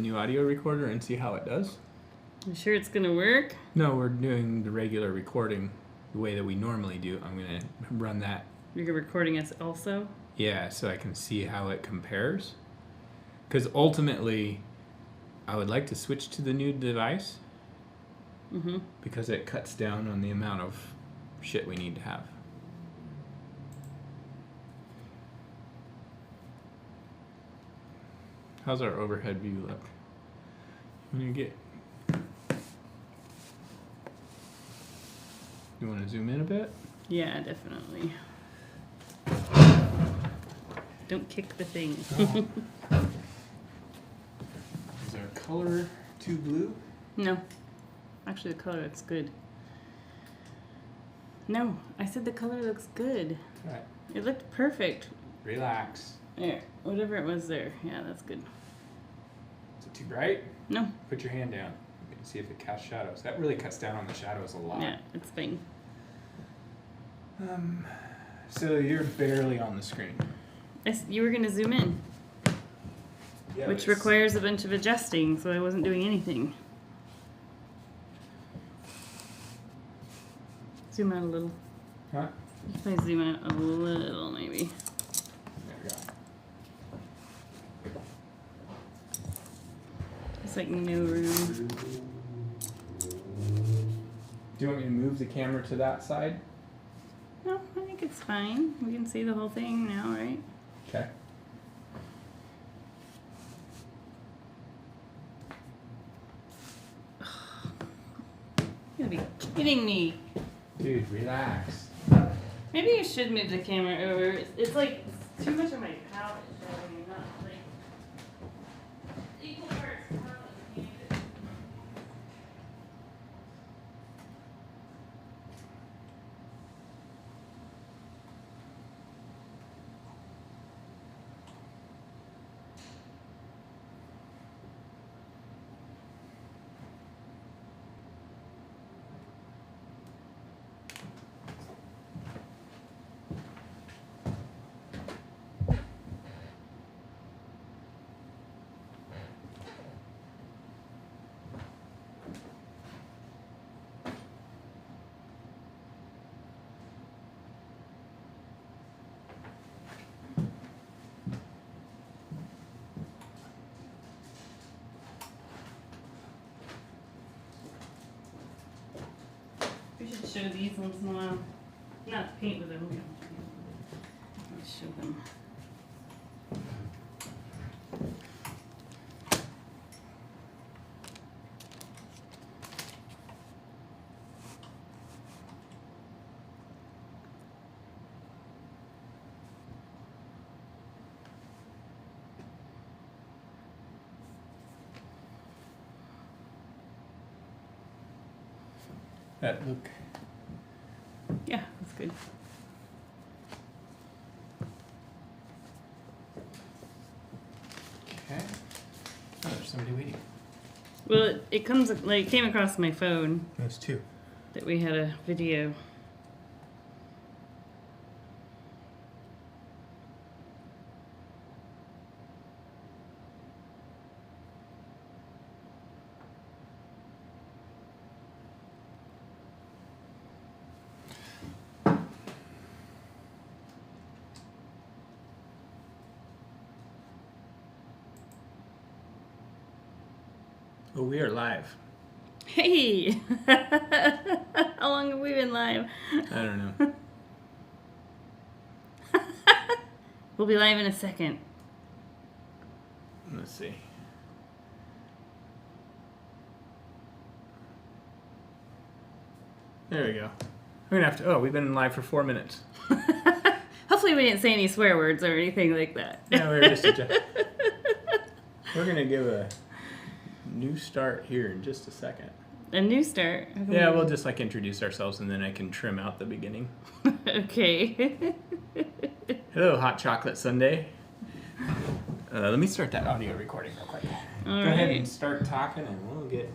new audio recorder and see how it does? You sure it's gonna work? No, we're doing the regular recording the way that we normally do. I'm gonna run that. You're recording us also? Yeah, so I can see how it compares. Because ultimately, I would like to switch to the new device. Because it cuts down on the amount of shit we need to have. How's our overhead view look? You want to zoom in a bit? Yeah, definitely. Don't kick the thing. Oh. Is our color too blue? No. Actually, the color looks good. No, I said the color looks good. Right. It looked perfect. Relax. There, whatever it was there. Yeah, that's good. Is it too bright? No. Put your hand down. You can see if it casts shadows. That really cuts down on the shadows a lot. Yeah, it's fine. So you're barely on the screen. You were gonna zoom in, Yeah, which requires a bunch of adjusting, so I wasn't doing anything. Zoom out a little. Huh? If I zoom out a little, maybe. There we go. It's like no room. Do you want me to move the camera to that side? No, I think it's fine. We can see the whole thing now, right? Okay. You gotta be kidding me. Dude, relax. Maybe you should move the camera over. It's like too much of my palette showing, not like equal parts palette needed. We should show these once in a while. Not paint with them. Let's show them. That look. Yeah, that's good. Okay. Oh, there's somebody waiting. Well, it comes like came across my phone There's two. that we had a video. Oh, we are live. Hey! How long have we been live? I don't know. We'll be live in a second. Let's see. There we go. We're gonna have to. Oh, we've been live for 4 minutes. Hopefully we didn't say any swear words or anything like that. Yeah, we were just adjusting. We're gonna give a new start here in just a second. A new start? Yeah, we'll just like introduce ourselves and then I can trim out the beginning. Okay. Hello, Hot Chocolate Sunday. Let me start that audio recording real quick. Go ahead and start talking and we'll get...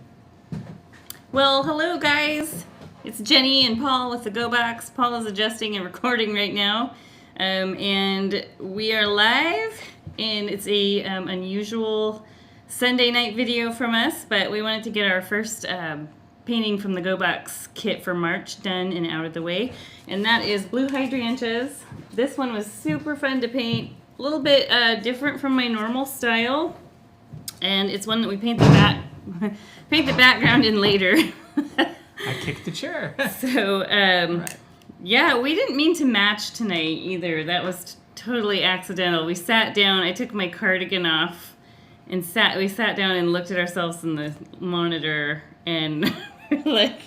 Well, hello guys. It's Jenny and Paul with the Go Box. Paul is adjusting and recording right now. And we are live, and it's a unusual Sunday night video from us, but we wanted to get our first painting from the Gogh kit for March done and out of the way. And that is Blue Hydrangeas. This one was super fun to paint. A little bit different from my normal style. And it's one that we paint the background in later. I kicked the chair. So, Right. yeah, we didn't mean to match tonight either. That was totally accidental. We sat down, I took my cardigan off, and we sat down and looked at ourselves in the monitor, and we're like,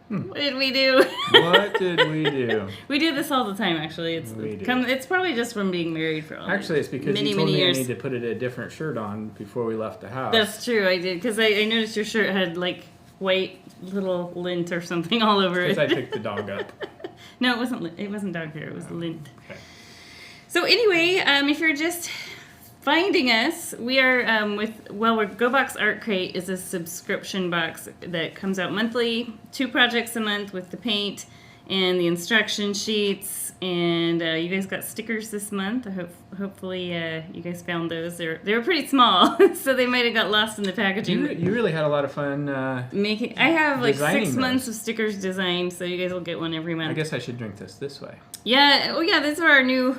what did we do? What did we do? We do this all the time, actually. It's probably just from being married for Actually, it's because many, you told many me years. I need to put a different shirt on before we left the house. That's true, I did, because I noticed your shirt had like white little lint or something all over it. Because I picked the dog up. No, it wasn't dog hair, it was lint. Okay. So anyway, if you're just finding us, we are Gogh Art Crate is a subscription box that comes out monthly, 2 projects a month with the paint and the instruction sheets, and you guys got stickers this month. Hopefully you guys found those. They were pretty small, so they might have got lost in the packaging. You really had a lot of fun I have like 6 months those. of stickers designed, so you guys will get one every month. I guess I should drink this way. Yeah, oh yeah, these are our new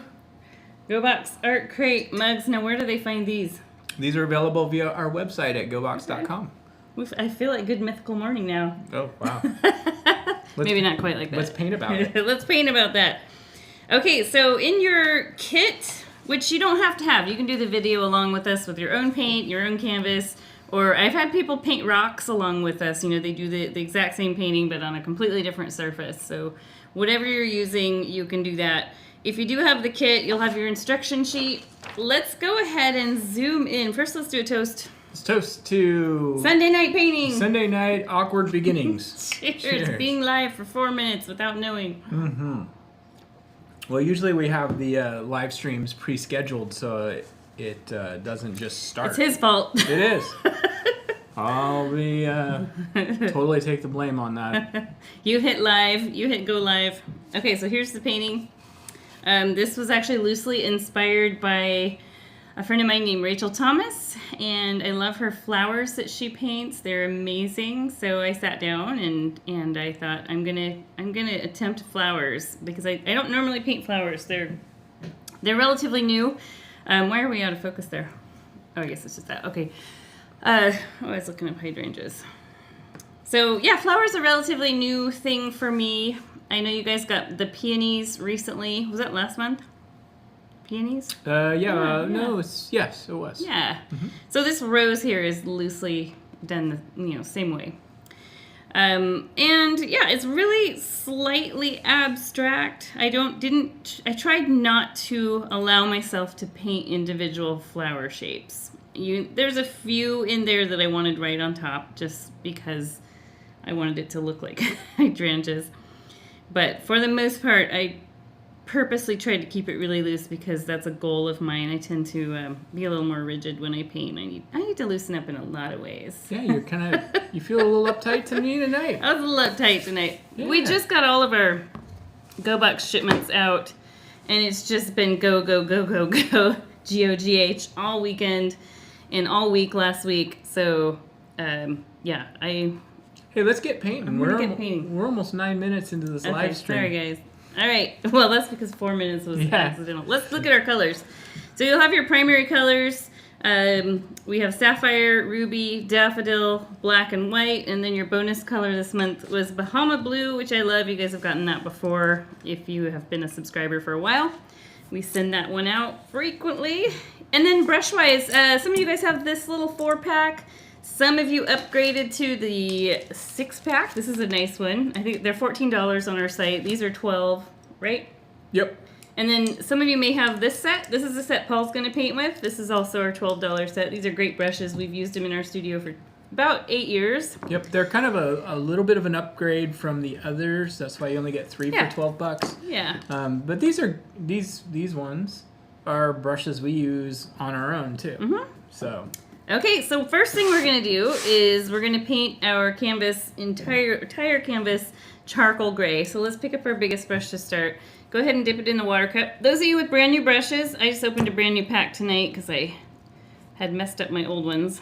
Gogh Art Crate mugs. Now, where do they find these? These are available via our website at gobox.com. I feel like Good Mythical Morning now. Oh, wow. Maybe not quite like that. Let's paint about it. Let's paint about that. Okay, so in your kit, which you don't have to have, you can do the video along with us with your own paint, your own canvas, or I've had people paint rocks along with us. You know, they do the exact same painting but on a completely different surface. So whatever you're using, you can do that. If you do have the kit, you'll have your instruction sheet. Let's go ahead and zoom in. First, let's do a toast. Let's toast to Sunday night painting. Sunday night awkward beginnings. Cheers. Being live for 4 minutes without knowing. Mm-hmm. Well, usually we have the live streams pre-scheduled, so it doesn't just start. It's his fault. It is. I'll be totally take the blame on that. You hit live. You hit go live. Okay, so here's the painting. This was actually loosely inspired by a friend of mine named Rachel Thomas, and I love her flowers that she paints. They're amazing. So I sat down and I thought I'm gonna attempt flowers because I don't normally paint flowers. They're relatively new. Why are we out of focus there? Oh, I guess it's just that. Okay. I was looking up hydrangeas. So yeah, flowers are a relatively new thing for me. I know you guys got the peonies recently. Was that last month? Peonies? Yeah. No, yes, it was. Yeah. Mm-hmm. So this rose here is loosely done the same way. And yeah, it's really slightly abstract. I tried not to allow myself to paint individual flower shapes. There's a few in there that I wanted right on top just because I wanted it to look like hydrangeas. But for the most part, I purposely tried to keep it really loose because that's a goal of mine. I tend to be a little more rigid when I paint. I need to loosen up in a lot of ways. Yeah, you feel a little uptight to me tonight. I was a little uptight tonight. Yeah. We just got all of our Gogh shipments out, and it's just been go, G-O-G-H, all weekend and all week last week. So, yeah, Hey, let's get painting. Painting. We're almost 9 minutes into this live stream. Sorry, guys. All right. Well, that's because 4 minutes was accidental. Let's look at our colors. So you'll have your primary colors. We have sapphire, ruby, daffodil, black, and white. And then your bonus color this month was Bahama Blue, which I love. You guys have gotten that before if you have been a subscriber for a while. We send that one out frequently. And then brush-wise, some of you guys have this little 4-pack. Some of you upgraded to the 6-pack. This is a nice one. I think they're $14 on our site. These are $12, right? Yep. And then some of you may have this set. This is the set Paul's going to paint with. This is also our $12 set. These are great brushes. We've used them in our studio for about 8 years. Yep, they're kind of a little bit of an upgrade from the others. That's why you only get 3 for $12. Yeah. But these ones are brushes we use on our own too. Mm-hmm. So. Okay, so first thing we're going to do is we're going to paint our canvas, entire canvas, charcoal gray. So let's pick up our biggest brush to start. Go ahead and dip it in the water cup. Those of you with brand new brushes, I just opened a brand new pack tonight because I had messed up my old ones.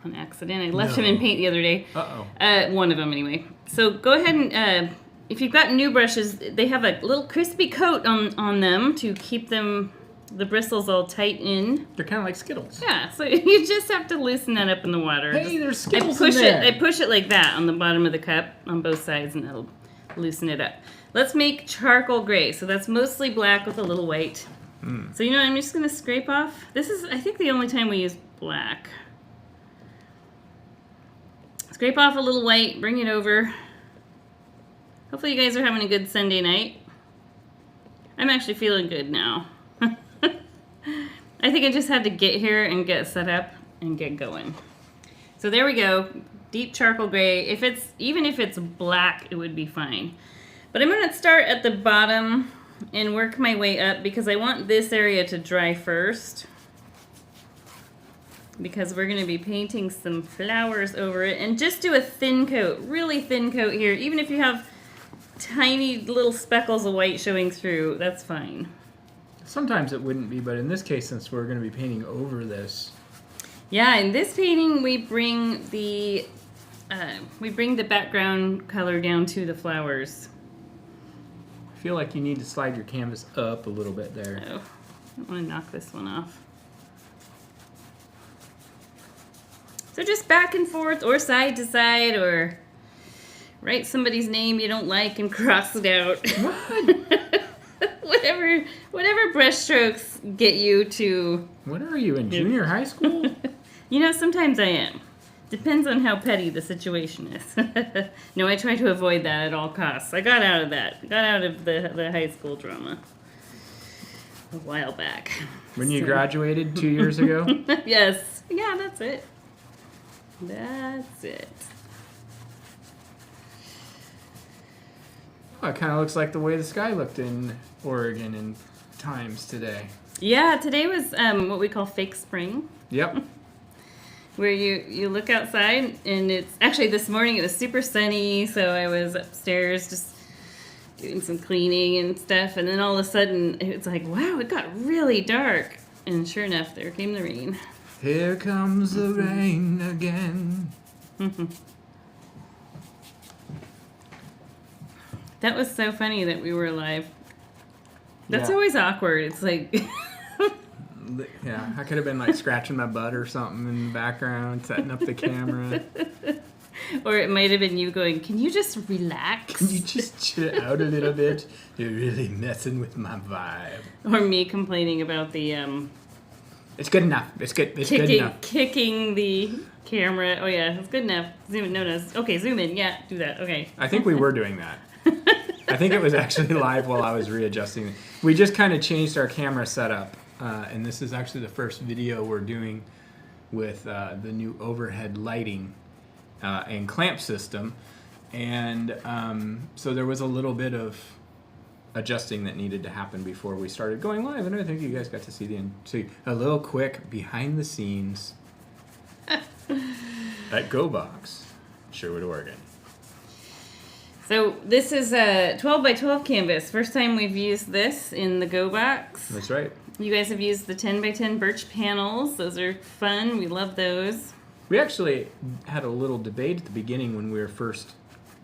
on accident. I left him in paint the other day. Uh-oh. One of them, anyway. So go ahead and, if you've got new brushes, they have a little crispy coat on them to keep them, the bristles all tight in. They're kind of like Skittles. Yeah, so you just have to loosen that up in the water. Hey, there's Skittles in there. I push it like that on the bottom of the cup on both sides, and that'll loosen it up. Let's make charcoal gray. So that's mostly black with a little white. So you know what, I'm just going to scrape off. This is, I think, the only time we use black. Scrape off a little white, bring it over. Hopefully you guys are having a good Sunday night. I'm actually feeling good now. I think I just had to get here and get set up and get going. So there we go. Deep charcoal gray. Even if it's black, it would be fine. But I'm going to start at the bottom and work my way up because I want this area to dry first. Because we're going to be painting some flowers over it. And just do a thin coat, really thin coat here. Even if you have tiny little speckles of white showing through, that's fine. Sometimes it wouldn't be, but in this case, since we're going to be painting over this. Yeah, in this painting we bring the background color down to the flowers. I feel like you need to slide your canvas up a little bit there. Oh, I don't want to knock this one off. So just back and forth or side to side, or write somebody's name you don't like and cross it out. What? whatever brush strokes get you to... What are you, in junior high school? You know, sometimes I am. Depends on how petty the situation is. No, I try to avoid that at all costs. I got out of that. Got out of the high school drama a while back. When you graduated 2 years ago? Yes. Yeah, that's it. That's it. Oh, it kind of looks like the way the sky looked in Oregon in times today. Yeah, today was what we call fake spring. Yep. Where you look outside, and it's actually this morning it was super sunny, so I was upstairs just doing some cleaning and stuff, and then all of a sudden it's like, wow, it got really dark, and sure enough, there came the rain. Here comes the rain again. That was so funny that we were live. That's Yeah. always awkward. It's like... Yeah, I could have been like scratching my butt or something in the background, setting up the camera. Or it might have been you going, can you just relax? Can you just chill out a little bit? You're really messing with my vibe. Or me complaining about the It's good enough. It's good enough. kicking the camera. Oh yeah, it's good enough. Zoom in. No. Okay, zoom in. Yeah, do that. Okay. I think we were doing that. I think it was actually live while I was readjusting. We just kind of changed our camera setup. And this is actually the first video we're doing with the new overhead lighting and clamp system. And so there was a little bit of adjusting that needed to happen before we started going live. And I think you guys got to see a little quick behind the scenes at Gogh, Sherwood, Oregon. So this is a 12 by 12 canvas. First time we've used this in the Gogh box. That's right. You guys have used the 10 by 10 birch panels. Those are fun. We love those. We actually had a little debate at the beginning when we were first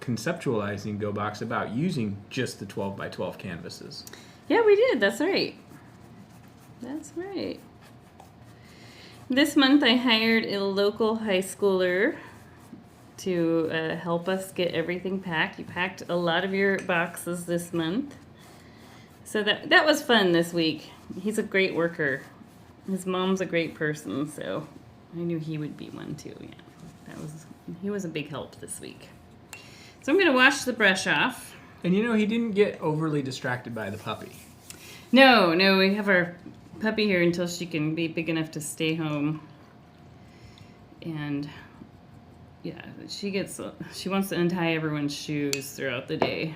conceptualizing Gogh Box about using just the 12 by 12 canvases. Yeah, we did. That's right. That's right. This month I hired a local high schooler to help us get everything packed. You packed a lot of your boxes this month. So that was fun this week. He's a great worker. His mom's a great person, so I knew he would be one too. Yeah, he was a big help this week. So I'm gonna wash the brush off. And you know, he didn't get overly distracted by the puppy. No, we have our puppy here until she can be big enough to stay home. And yeah, she wants to untie everyone's shoes throughout the day.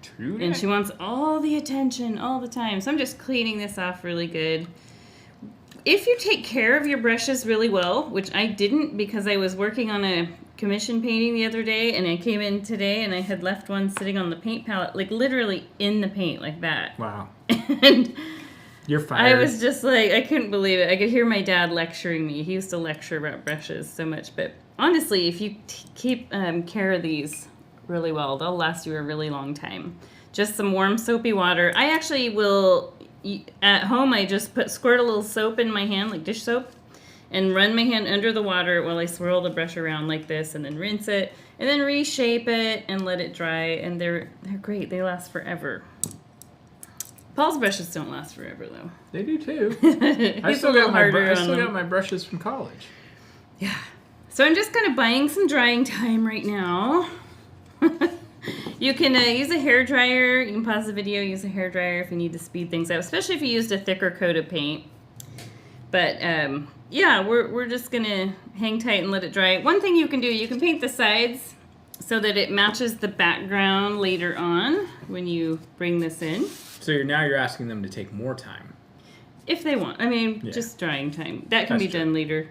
True. And she wants all the attention all the time. So I'm just cleaning this off really good. If you take care of your brushes really well, which I didn't because I was working on a commission painting the other day, and I came in today and I had left one sitting on the paint palette, like literally in the paint like that. Wow. And You're fired. I was just like, I couldn't believe it. I could hear my dad lecturing me. He used to lecture about brushes so much. But honestly, if you keep care of these really well, they'll last you a really long time. Just some warm soapy water. I actually will, at home, I just squirt a little soap in my hand, like dish soap, and run my hand under the water while I swirl the brush around like this, and then rinse it, and then reshape it and let it dry. And they're great. They last forever. Paul's brushes don't last forever, though. They do, too. I still got my brushes from college. Yeah. So I'm just kind of buying some drying time right now. You can use a hair dryer. You can pause the video, use a hair dryer if you need to speed things up, especially if you used a thicker coat of paint. But, yeah, we're just going to hang tight and let it dry. One thing you can do, you can paint the sides so that it matches the background later on when you bring this in. So you're asking them to take more time. If they want. I mean, just drying time. That can be done later.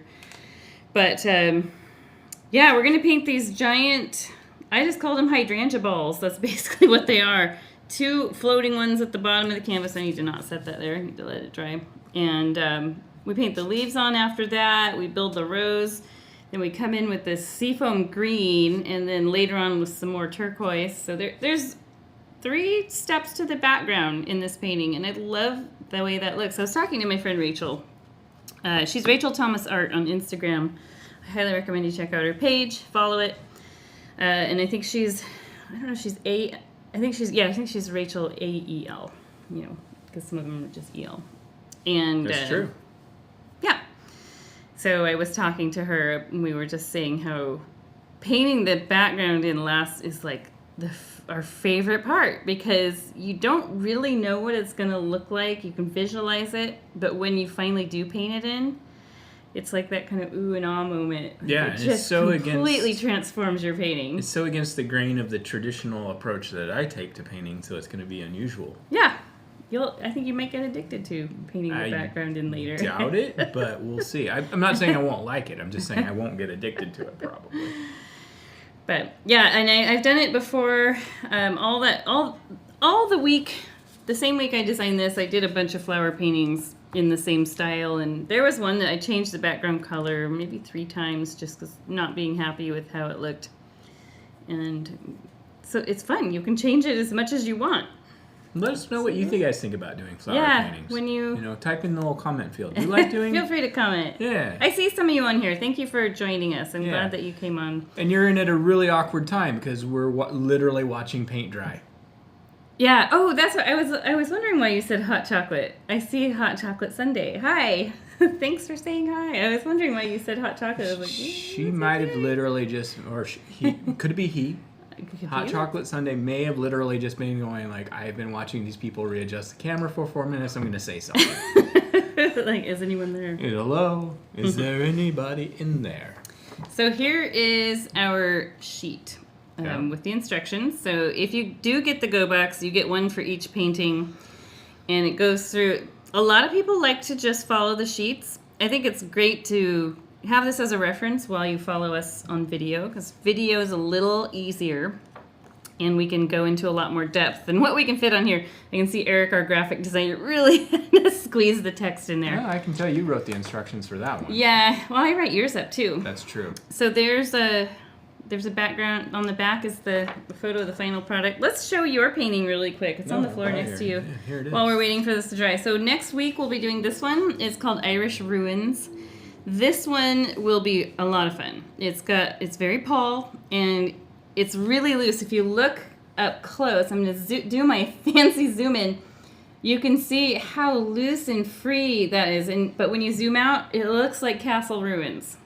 But, yeah, we're going to paint these giant, I just call them hydrangea balls. That's basically what they are. 2 floating ones at the bottom of the canvas. I need to not set that there. I need to let it dry. And we paint the leaves on after that. We build the rose. Then we come in with this seafoam green. And then later on with some more turquoise. So there's 3 steps to the background in this painting, and I love the way that looks. I was talking to my friend Rachel. She's Rachel Thomas Art on Instagram. I highly recommend you check out her page, follow it. And I think she's Rachel AEL, because some of them are just EL. And that's true. Yeah. So I was talking to her, and we were just saying how painting the background in last is like our favorite part, because you don't really know what it's going to look like. You can visualize it, but when you finally do paint it in, it's like that kind of ooh and ah moment. Yeah, it just completely transforms your painting. It's so against the grain of the traditional approach that I take to painting, so it's going to be unusual. Yeah. I think you might get addicted to painting the background in later. I doubt it, but we'll see. I'm not saying I won't like it. I'm just saying I won't get addicted to it, probably. But yeah, and I've done it before. All the week, the same week I designed this, I did a bunch of flower paintings in the same style. And there was one that I changed the background color maybe 3 times just because not being happy with how it looked. And so it's fun. You can change it as much as you want. Let us know what you guys think about doing flower paintings. When you type in the little comment field. Do you like doing? Feel free to comment. Yeah. I see some of you on here. Thank you for joining us. I'm glad that you came on. And you're in at a really awkward time because we're literally watching paint dry. Yeah. Oh, that's what I was wondering why you said hot chocolate. I see hot chocolate sundae. Hi. Thanks for saying hi. I was wondering why you said hot chocolate. I was like, she might have literally just, or could it be he? Hot chocolate sundae may have literally just been going like, I've been watching these people readjust the camera for 4 minutes. I'm going to say something. Like, is anyone there? Hello? Is there anybody in there? So here is our sheet with the instructions. So if you do get the Go box, you get one for each painting, and it goes through. A lot of people like to just follow the sheets. I think it's great to have this as a reference while you follow us on video, because video is a little easier and we can go into a lot more depth than what we can fit on here. I can see Eric, our graphic designer, really squeeze the text in there. Yeah, I can tell you wrote the instructions for that one. Yeah, well, I write yours up too. That's true. So there's a background. On the back is the photo of the final product. Let's show your painting really quick. It's on the floor next to you. Yeah, here it is. While we're waiting for this to dry. So next week we'll be doing this one. It's called Irish Ruins. This one will be a lot of fun. It's very Paul, and it's really loose. If you look up close, I'm going to do my fancy zoom in. You can see how loose and free that is. But when you zoom out, it looks like castle ruins.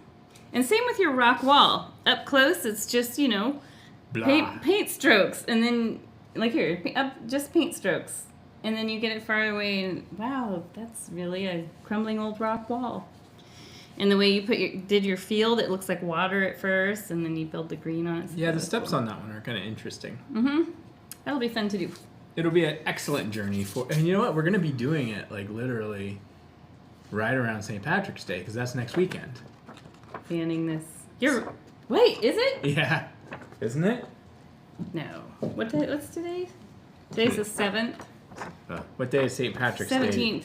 And same with your rock wall. Up close, it's just, paint strokes. And then, like here, just paint strokes. And then you get it far away, and wow, that's really a crumbling old rock wall. And the way you did your field, it looks like water at first, and then you build the green on it. Yeah, the steps on that one are kind of interesting. Mm-hmm. That'll be fun to do. It'll be an excellent journey and you know what? We're going to be doing it, like, literally right around St. Patrick's Day, because that's next weekend. Fanning this. Wait, is it? Yeah. Isn't it? No. What's today? Today's the 7th. What day is St. Patrick's Day? 17th.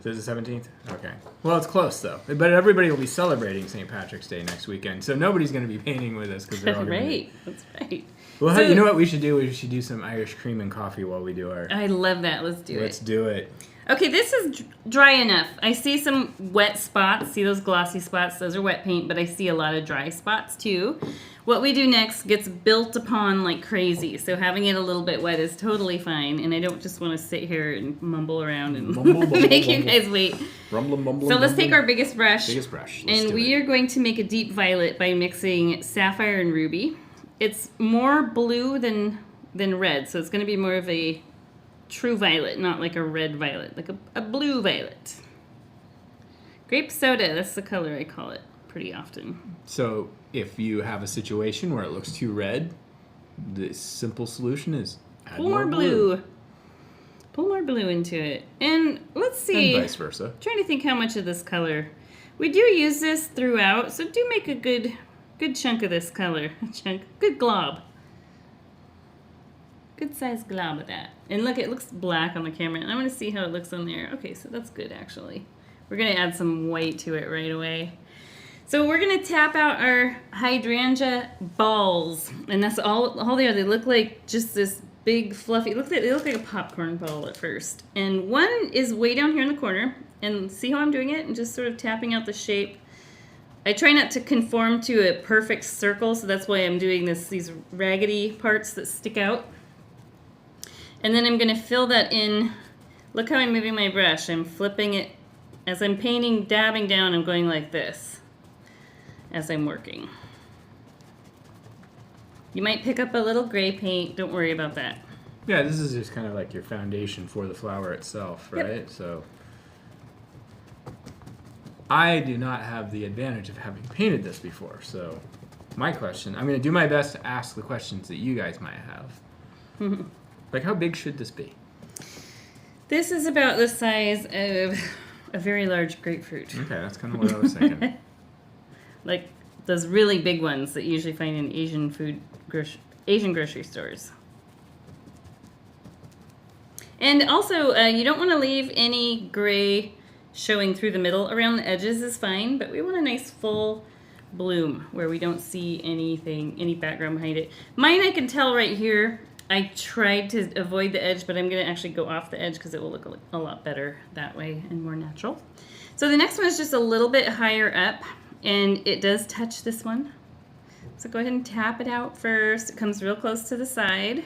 Is it the 17th? Okay. Well, it's close, though. But everybody will be celebrating St. Patrick's Day next weekend, so nobody's going to be painting with us because they're all going to be... That's right. Well, So- you know what we should do? We should do some Irish cream and coffee while we do our... I love that. Let's do Let's it. do it. Okay, this is dry enough. I see some wet spots. See those glossy spots? Those are wet paint, but I see a lot of dry spots too. What we do next gets built upon like crazy, so having it a little bit wet is totally fine, and I don't just want to sit here and mumble around and make you guys wait. Rumbling, So let's take our biggest brush, Let's and do we it. are going to make a deep violet by mixing sapphire and ruby. It's more blue than red, so it's going to be more of a true violet, not like a red violet, like a blue violet. Grape soda, that's the color I call it pretty often. So if you have a situation where it looks too red, the simple solution is add Pull more blue. Pull more blue into it. And let's see. And vice versa. I'm trying to think how much of this color. We do use this throughout, so do make a good chunk of this color. Good glob. Good size glob of that. And look, it looks black on the camera, and I'm going to see how it looks on there. Okay, so that's good, actually. We're going to add some white to it right away. So we're going to tap out our hydrangea balls, and that's all they are. They look like just this big, fluffy, they look like a popcorn ball at first. And one is way down here in the corner, and see how I'm doing it? And just sort of tapping out the shape. I try not to conform to a perfect circle, so that's why I'm doing these raggedy parts that stick out. And then I'm going to fill that in. Look how I'm moving my brush. I'm flipping it. As I'm painting, dabbing down, I'm going like this as I'm working. You might pick up a little gray paint. Don't worry about that. Yeah, this is just kind of like your foundation for the flower itself, right? Yep. So I do not have the advantage of having painted this before. So my question, I'm going to do my best to ask the questions that you guys might have. Like, how big should this be? This is about the size of a very large grapefruit. Okay, that's kind of what I was thinking. Like those really big ones that you usually find in Asian grocery stores. And also, you don't want to leave any gray showing through the middle. Around the edges is fine, but we want a nice full bloom where we don't see any background behind it. Mine, I can tell right here. I tried to avoid the edge, but I'm going to actually go off the edge because it will look a lot better that way and more natural. So the next one is just a little bit higher up, and it does touch this one. So go ahead and tap it out first. It comes real close to the side.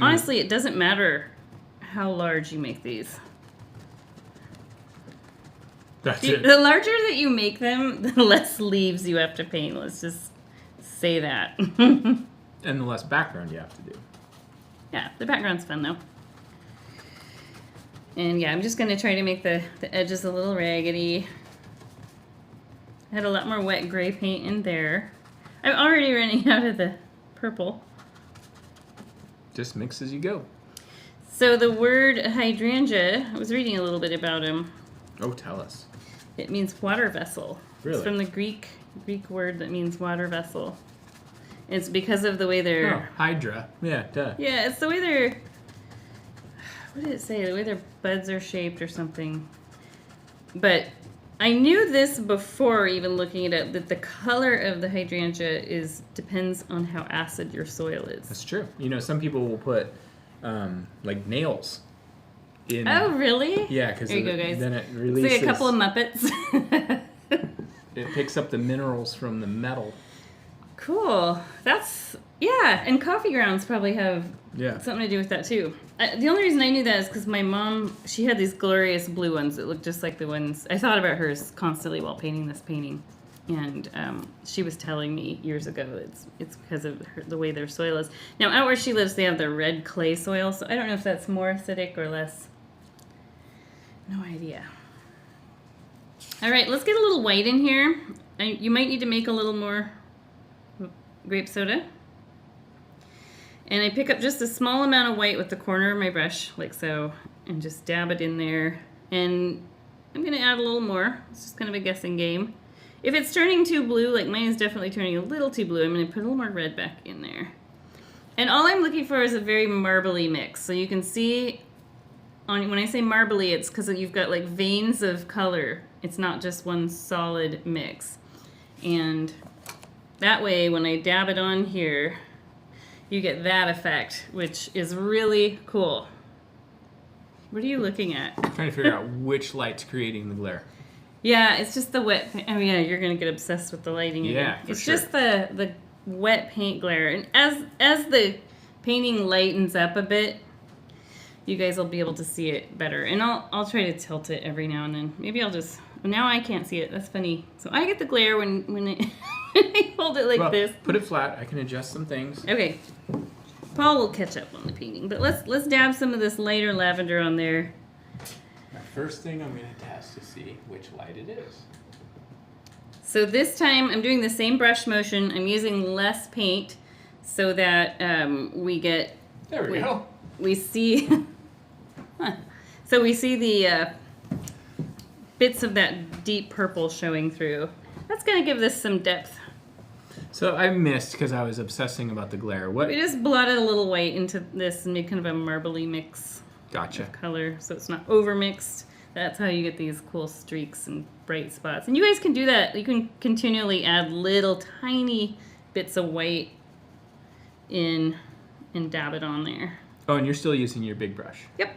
Honestly, it doesn't matter how large you make these. That's it. The larger that you make them, the less leaves you have to paint. Let's just say that. And the less background you have to do. Yeah, the background's fun though. And yeah, I'm just going to try to make the edges a little raggedy. I had a lot more wet gray paint in there. I'm already running out of the purple. Just mix as you go. So the word hydrangea, I was reading a little bit about him. Oh, tell us. It means water vessel. Really? It's from the Greek word that means water vessel. It's because of the way they're... Oh, Hydra. Yeah, duh. Yeah, it's the way they're... What did it say? The way their buds are shaped or something. But I knew this before even looking it up, that the color of the hydrangea depends on how acid your soil is. That's true. You know, some people will put, like, nails in... Oh, really? Yeah, because there you go, guys. then it releases... It's like a couple of Muppets. It picks up the minerals from the metal. Cool. That's... Yeah, and coffee grounds probably have something to do with that, too. The only reason I knew that is because my mom, she had these glorious blue ones that looked just like the ones... I thought about hers constantly while painting this painting. And she was telling me years ago it's because of the way their soil is. Now, out where she lives, they have the red clay soil, so I don't know if that's more acidic or less. No idea. All right, let's get a little white in here. You might need to make a little more grape soda. And I pick up just a small amount of white with the corner of my brush, like so, and just dab it in there. And I'm going to add a little more. It's just kind of a guessing game. If it's turning too blue, like mine is definitely turning a little too blue, I'm going to put a little more red back in there. And all I'm looking for is a very marbly mix. So you can see, when I say marbly, it's because you've got like veins of color. It's not just one solid mix. And that way, when I dab it on here, you get that effect, which is really cool. What are you looking at? I'm trying to figure out which light's creating the glare. Yeah, it's just the wet paint. Oh yeah, you're gonna get obsessed with the lighting again. Yeah, It's sure. just the wet paint glare. And as the painting lightens up a bit, you guys will be able to see it better. And I'll try to tilt it every now and then. Maybe I'll just, now I can't see it. That's funny. So I get the glare when I hold it like this. Put it flat. I can adjust some things. Okay. Paul will catch up on the painting, but let's dab some of this lighter lavender on there. My first thing I'm going to test to see which light it is. So this time I'm doing the same brush motion. I'm using less paint so that we get... There we go. We see... So we see the bits of that deep purple showing through. That's going to give this some depth. So I missed because I was obsessing about the glare. What? We just blotted a little white into this and made kind of a marbly mix. Gotcha. Of color, so it's not over mixed. That's how you get these cool streaks and bright spots. And you guys can do that. You can continually add little tiny bits of white in and dab it on there. Oh, and you're still using your big brush. Yep.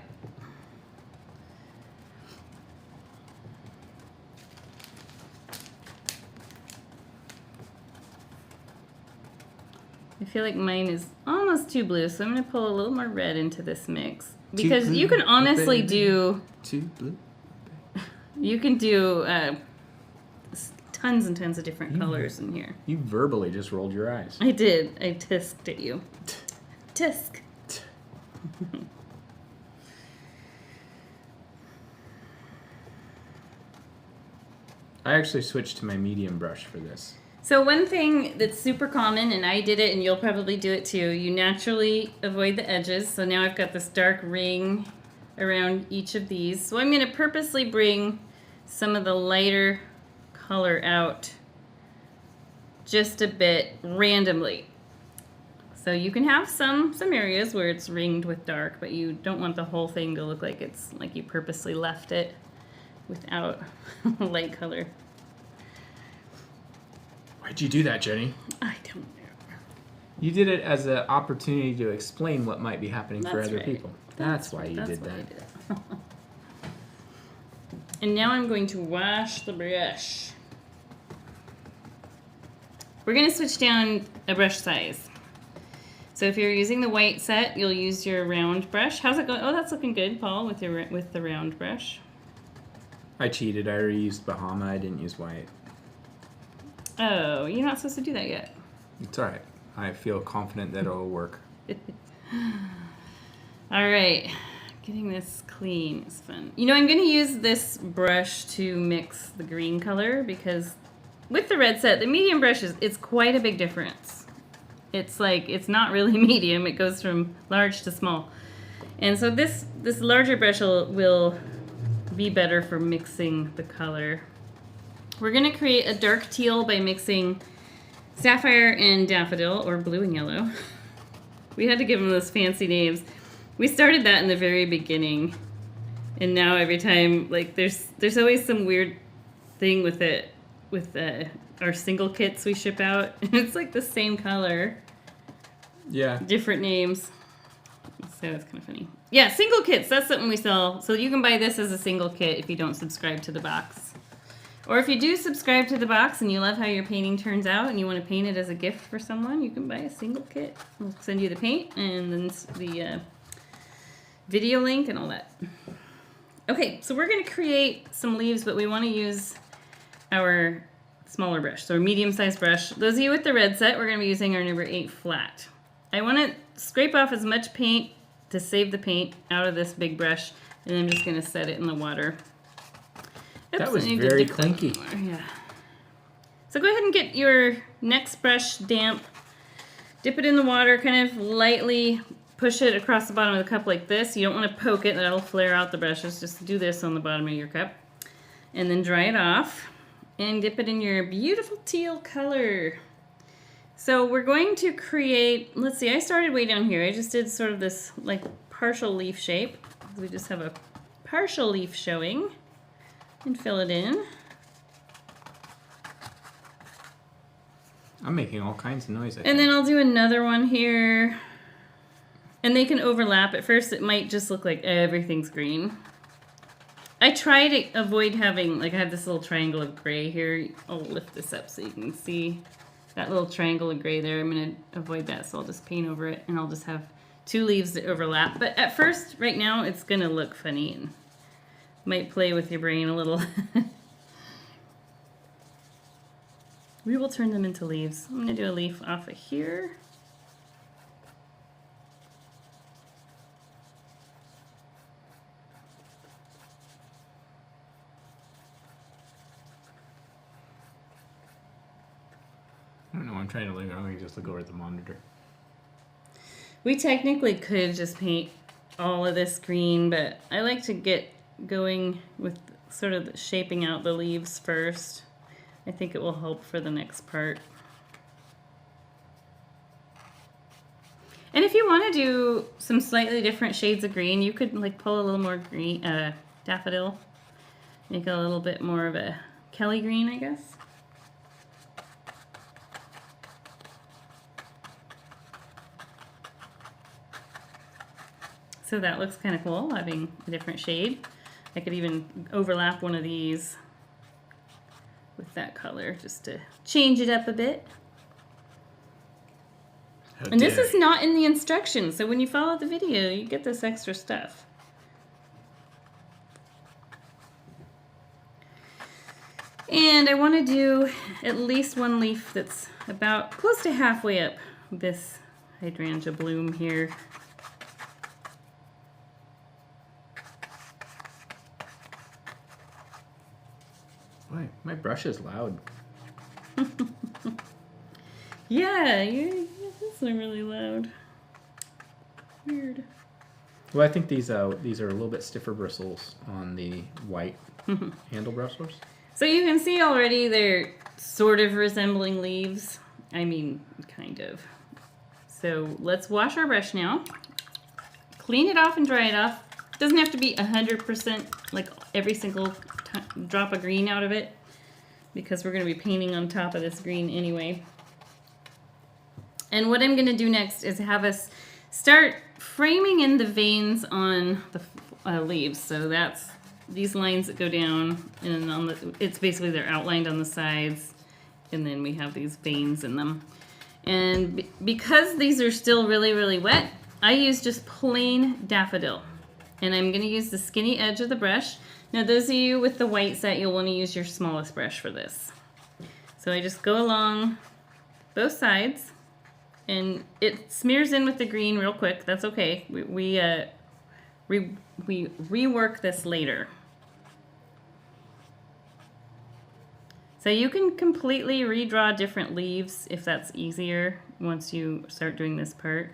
I feel like mine is almost too blue, so I'm going to pull a little more red into this mix. Because you can honestly do... Too blue. You can do tons and tons of different colors in here. You verbally just rolled your eyes. I did. I tisked at you. Tisk. I actually switched to my medium brush for this. So one thing that's super common, and I did it and you'll probably do it too, you naturally avoid the edges. So now I've got this dark ring around each of these. So I'm going to purposely bring some of the lighter color out just a bit randomly. So you can have some areas where it's ringed with dark, but you don't want the whole thing to look like it's like you purposely left it without light color. Why'd you do that, Jenny? I don't know. You did it as an opportunity to explain what might be happening for That's other right. people. That's why you did why that. I did it. And now I'm going to wash the brush. We're going to switch down a brush size. So if you're using the white set, you'll use your round brush. How's it going? Oh, that's looking good, Paul, with the round brush. I cheated. I already used Bahama. I didn't use white. Oh, you're not supposed to do that yet. It's all right. I feel confident that it'll work. All right. Getting this clean is fun. You know, I'm going to use this brush to mix the green color because with the red set, the medium brush it's quite a big difference. It's like, it's not really medium. It goes from large to small. And so this larger brush will be better for mixing the color. We're going to create a dark teal by mixing sapphire and daffodil, or blue and yellow. We had to give them those fancy names. We started that in the very beginning, and now every time, like, there's always some weird thing with it, with our single kits we ship out. It's like the same color. Yeah. Different names. So it's kind of funny. Yeah, single kits, that's something we sell. So you can buy this as a single kit if you don't subscribe to the box. Or if you do subscribe to the box and you love how your painting turns out and you want to paint it as a gift for someone, you can buy a single kit. We'll send you the paint and then the video link and all that. Okay, so we're going to create some leaves, but we want to use our smaller brush, so our medium-sized brush. Those of you with the red set, we're going to be using our number 8 flat. I want to scrape off as much paint to save the paint out of this big brush, and I'm just going to set it in the water. Oops, that was very clinky. Yeah. So go ahead and get your next brush damp. Dip it in the water, kind of lightly push it across the bottom of the cup like this. You don't want to poke it, that'll flare out the brushes. Just do this on the bottom of your cup. And then dry it off. And dip it in your beautiful teal color. So we're going to create, let's see, I started way down here. I just did sort of this like partial leaf shape. We just have a partial leaf showing and fill it in. I'm making all kinds of noise. And then I'll do another one here. And they can overlap. At first it might just look like everything's green. I try to avoid having, like I have this little triangle of gray here. I'll lift this up so you can see that little triangle of gray there. I'm going to avoid that, so I'll just paint over it and I'll just have 2 leaves that overlap. But at first, right now, it's going to look funny and might play with your brain a little. We will turn them into leaves. I'm going to do a leaf off of here. I don't know, I'm trying to look, I'm going to just look over at the monitor. We technically could just paint all of this green, but I like to get going with sort of shaping out the leaves first. I think it will help for the next part. And if you want to do some slightly different shades of green, you could like pull a little more green, daffodil, make it a little bit more of a Kelly green, I guess. So that looks kind of cool, having a different shade. I could even overlap one of these with that color just to change it up a bit. And this is not in the instructions, so when you follow the video, you get this extra stuff. And I want to do at least one leaf that's about close to halfway up this hydrangea bloom here. Boy, my brush is loud. Yeah, this is really loud. Weird. Well, I think these are a little bit stiffer bristles on the white handle bristles. So you can see already they're sort of resembling leaves. I mean, kind of. So let's wash our brush now. Clean it off and dry it off. Doesn't have to be 100% like every single drop of green out of it, because we're going to be painting on top of this green anyway. And what I'm going to do next is have us start framing in the veins on the leaves. So that's these lines that go down, and on the, it's basically they're outlined on the sides, and then we have these veins in them. And because these are still really, really wet, I use just plain daffodil. And I'm going to use the skinny edge of the brush. Now those of you with the white set, you'll want to use your smallest brush for this. So I just go along both sides, and it smears in with the green real quick. That's okay. We rework this later. So you can completely redraw different leaves if that's easier once you start doing this part.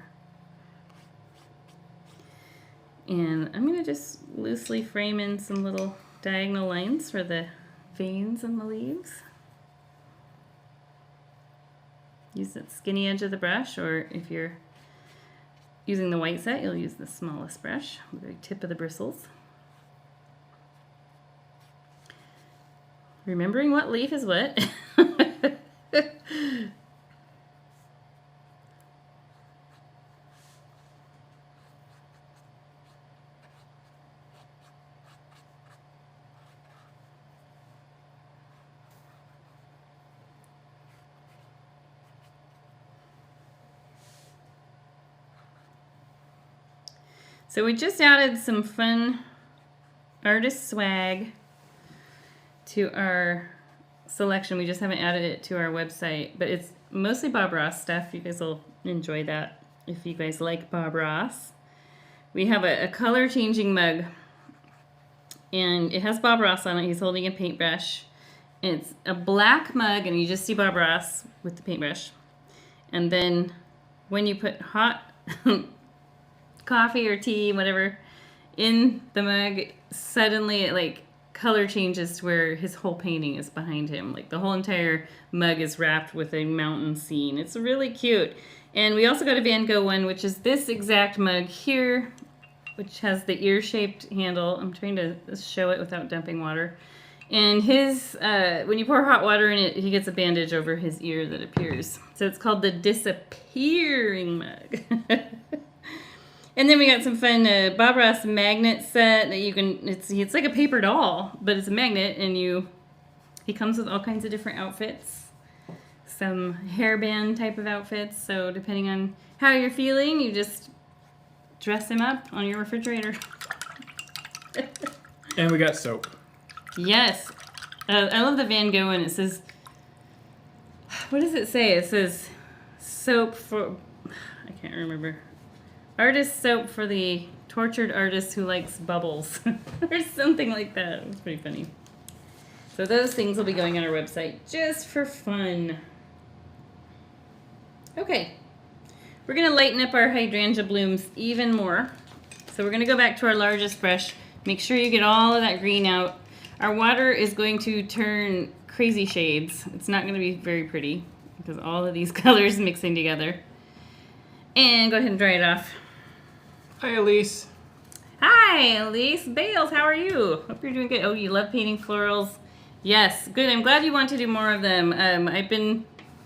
And I'm going to just loosely frame in some little diagonal lines for the veins in the leaves. Use that skinny edge of the brush, or if you're using the white set, you'll use the smallest brush, the very tip of the bristles. Remembering what leaf is what. So we just added some fun artist swag to our selection. We just haven't added it to our website, but it's mostly Bob Ross stuff. You guys will enjoy that if you guys like Bob Ross. We have a color changing mug, and it has Bob Ross on it. He's holding a paintbrush. And it's a black mug, and you just see Bob Ross with the paintbrush. And then when you put hot coffee or tea, whatever, in the mug, suddenly it like color changes to where his whole painting is behind him. Like the whole entire mug is wrapped with a mountain scene. It's really cute. And we also got a Van Gogh one, which is this exact mug here, which has the ear-shaped handle. I'm trying to show it without dumping water. And his, when you pour hot water in it, he gets a bandage over his ear that appears. So it's called the Disappearing Mug. And then we got some fun Bob Ross magnet set that you can, it's like a paper doll, but it's a magnet, and he comes with all kinds of different outfits. Some hairband type of outfits, so depending on how you're feeling, you just dress him up on your refrigerator. And we got soap. Yes. I love the Van Gogh, and it says, what does it say? It says soap for, I can't remember. Artist soap for the tortured artist who likes bubbles. Or something like that. It was pretty funny. So those things will be going on our website just for fun. Okay. We're going to lighten up our hydrangea blooms even more. So we're going to go back to our largest brush. Make sure you get all of that green out. Our water is going to turn crazy shades. It's not going to be very pretty because all of these colors mixing together. And go ahead and dry it off. Hi, Elise. Hi, Elise. Bales, how are you? Hope you're doing good. Oh, you love painting florals. Yes, good. I'm glad you want to do more of them. I've been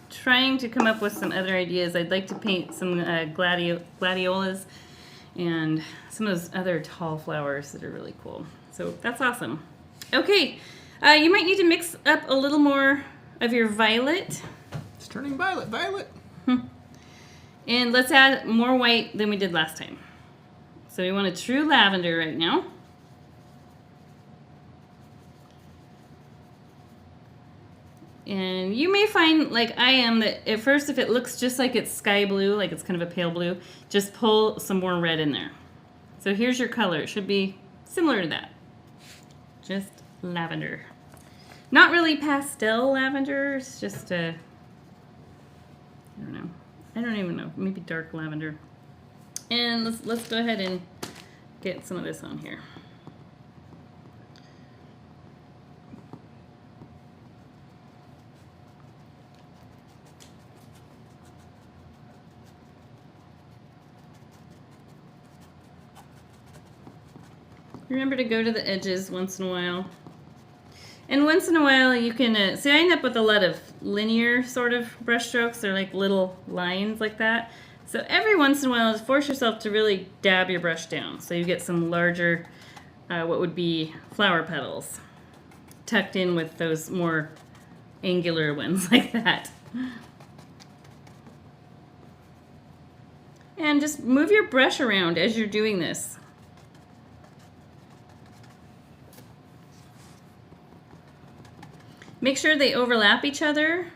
trying to come up with some other ideas. I'd like to paint some gladiolas and some of those other tall flowers that are really cool. So that's awesome. Okay, you might need to mix up a little more of your violet. It's turning violet. And let's add more white than we did last time. So we want a true lavender right now. And you may find, like I am, that at first if it looks just like it's sky blue, like it's kind of a pale blue, just pull some more red in there. So here's your color. It should be similar to that. Just lavender. Not really pastel lavender, it's just I don't know. I don't even know. Maybe dark lavender. And let's go ahead and get some of this on here. Remember to go to the edges once in a while. And once in a while you can, see I end up with a lot of linear sort of brush strokes. They're like little lines like that. So every once in a while, just force yourself to really dab your brush down. So you get some larger, what would be flower petals, tucked in with those more angular ones like that. And just move your brush around as you're doing this. Make sure they overlap each other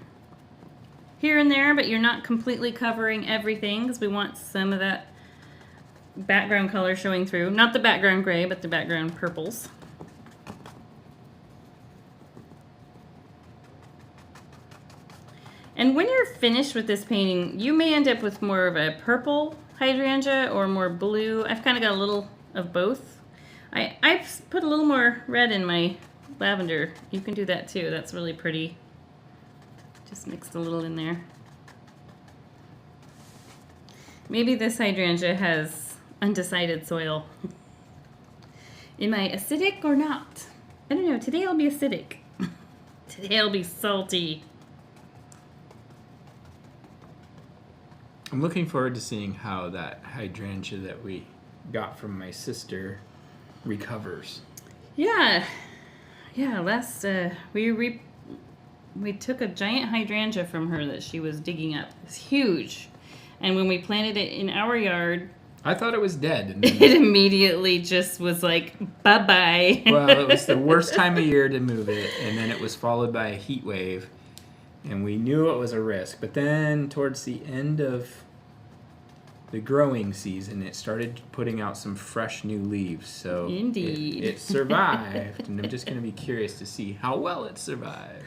here and there, but you're not completely covering everything because we want some of that background color showing through. Not the background gray, but the background purples. And when you're finished with this painting, you may end up with more of a purple hydrangea or more blue. I've kind of got a little of both. I've put a little more red in my lavender. You can do that too. That's really pretty. Just mixed a little in there. Maybe this hydrangea has undecided soil. Am I acidic or not? I don't know. Today I'll be acidic. Today I'll be salty. I'm looking forward to seeing how that hydrangea that we got from my sister recovers. Yeah. Yeah, last we took a giant hydrangea from her that she was digging up. It's huge. And when we planted it in our yard, I thought it was dead. And then it immediately just was like, bye-bye. Well, it was the worst time of year to move it, and then it was followed by a heat wave, and we knew it was a risk. But then towards the end of the growing season, it started putting out some fresh new leaves. So indeed, it survived, and I'm just going to be curious to see how well it survived.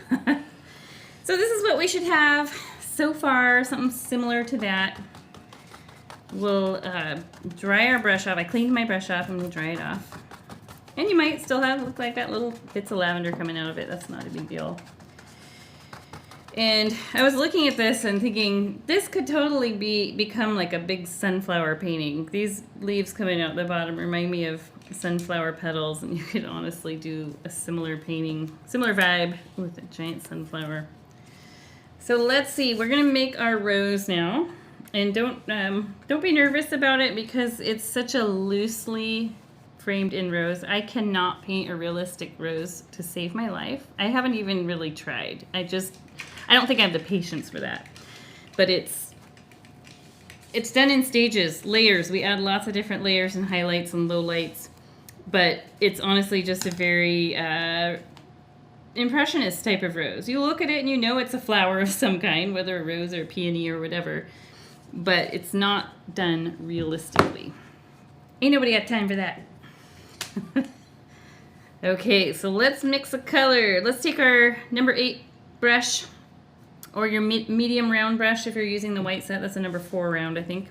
So this is what we should have so far, something similar to that. We'll dry our brush off. I cleaned my brush off. I'm going to dry it off. And you might still look like that little bits of lavender coming out of it. That's not a big deal. And I was looking at this and thinking, this could totally become like a big sunflower painting. These leaves coming out the bottom remind me of sunflower petals, and you could honestly do a similar painting, similar vibe with a giant sunflower. So let's see, we're gonna make our rose now. And don't be nervous about it because it's such a loosely framed in rose. I cannot paint a realistic rose to save my life. I haven't even really tried. I don't think I have the patience for that. But it's done in stages, layers. We add lots of different layers and highlights and lowlights. But it's honestly just a very impressionist type of rose. You look at it and you know it's a flower of some kind, whether a rose or a peony or whatever. But it's not done realistically. Ain't nobody got time for that. Okay, so let's mix a color. Let's take our number 8 brush, or your medium round brush if you're using the white set. That's a number 4 round, I think.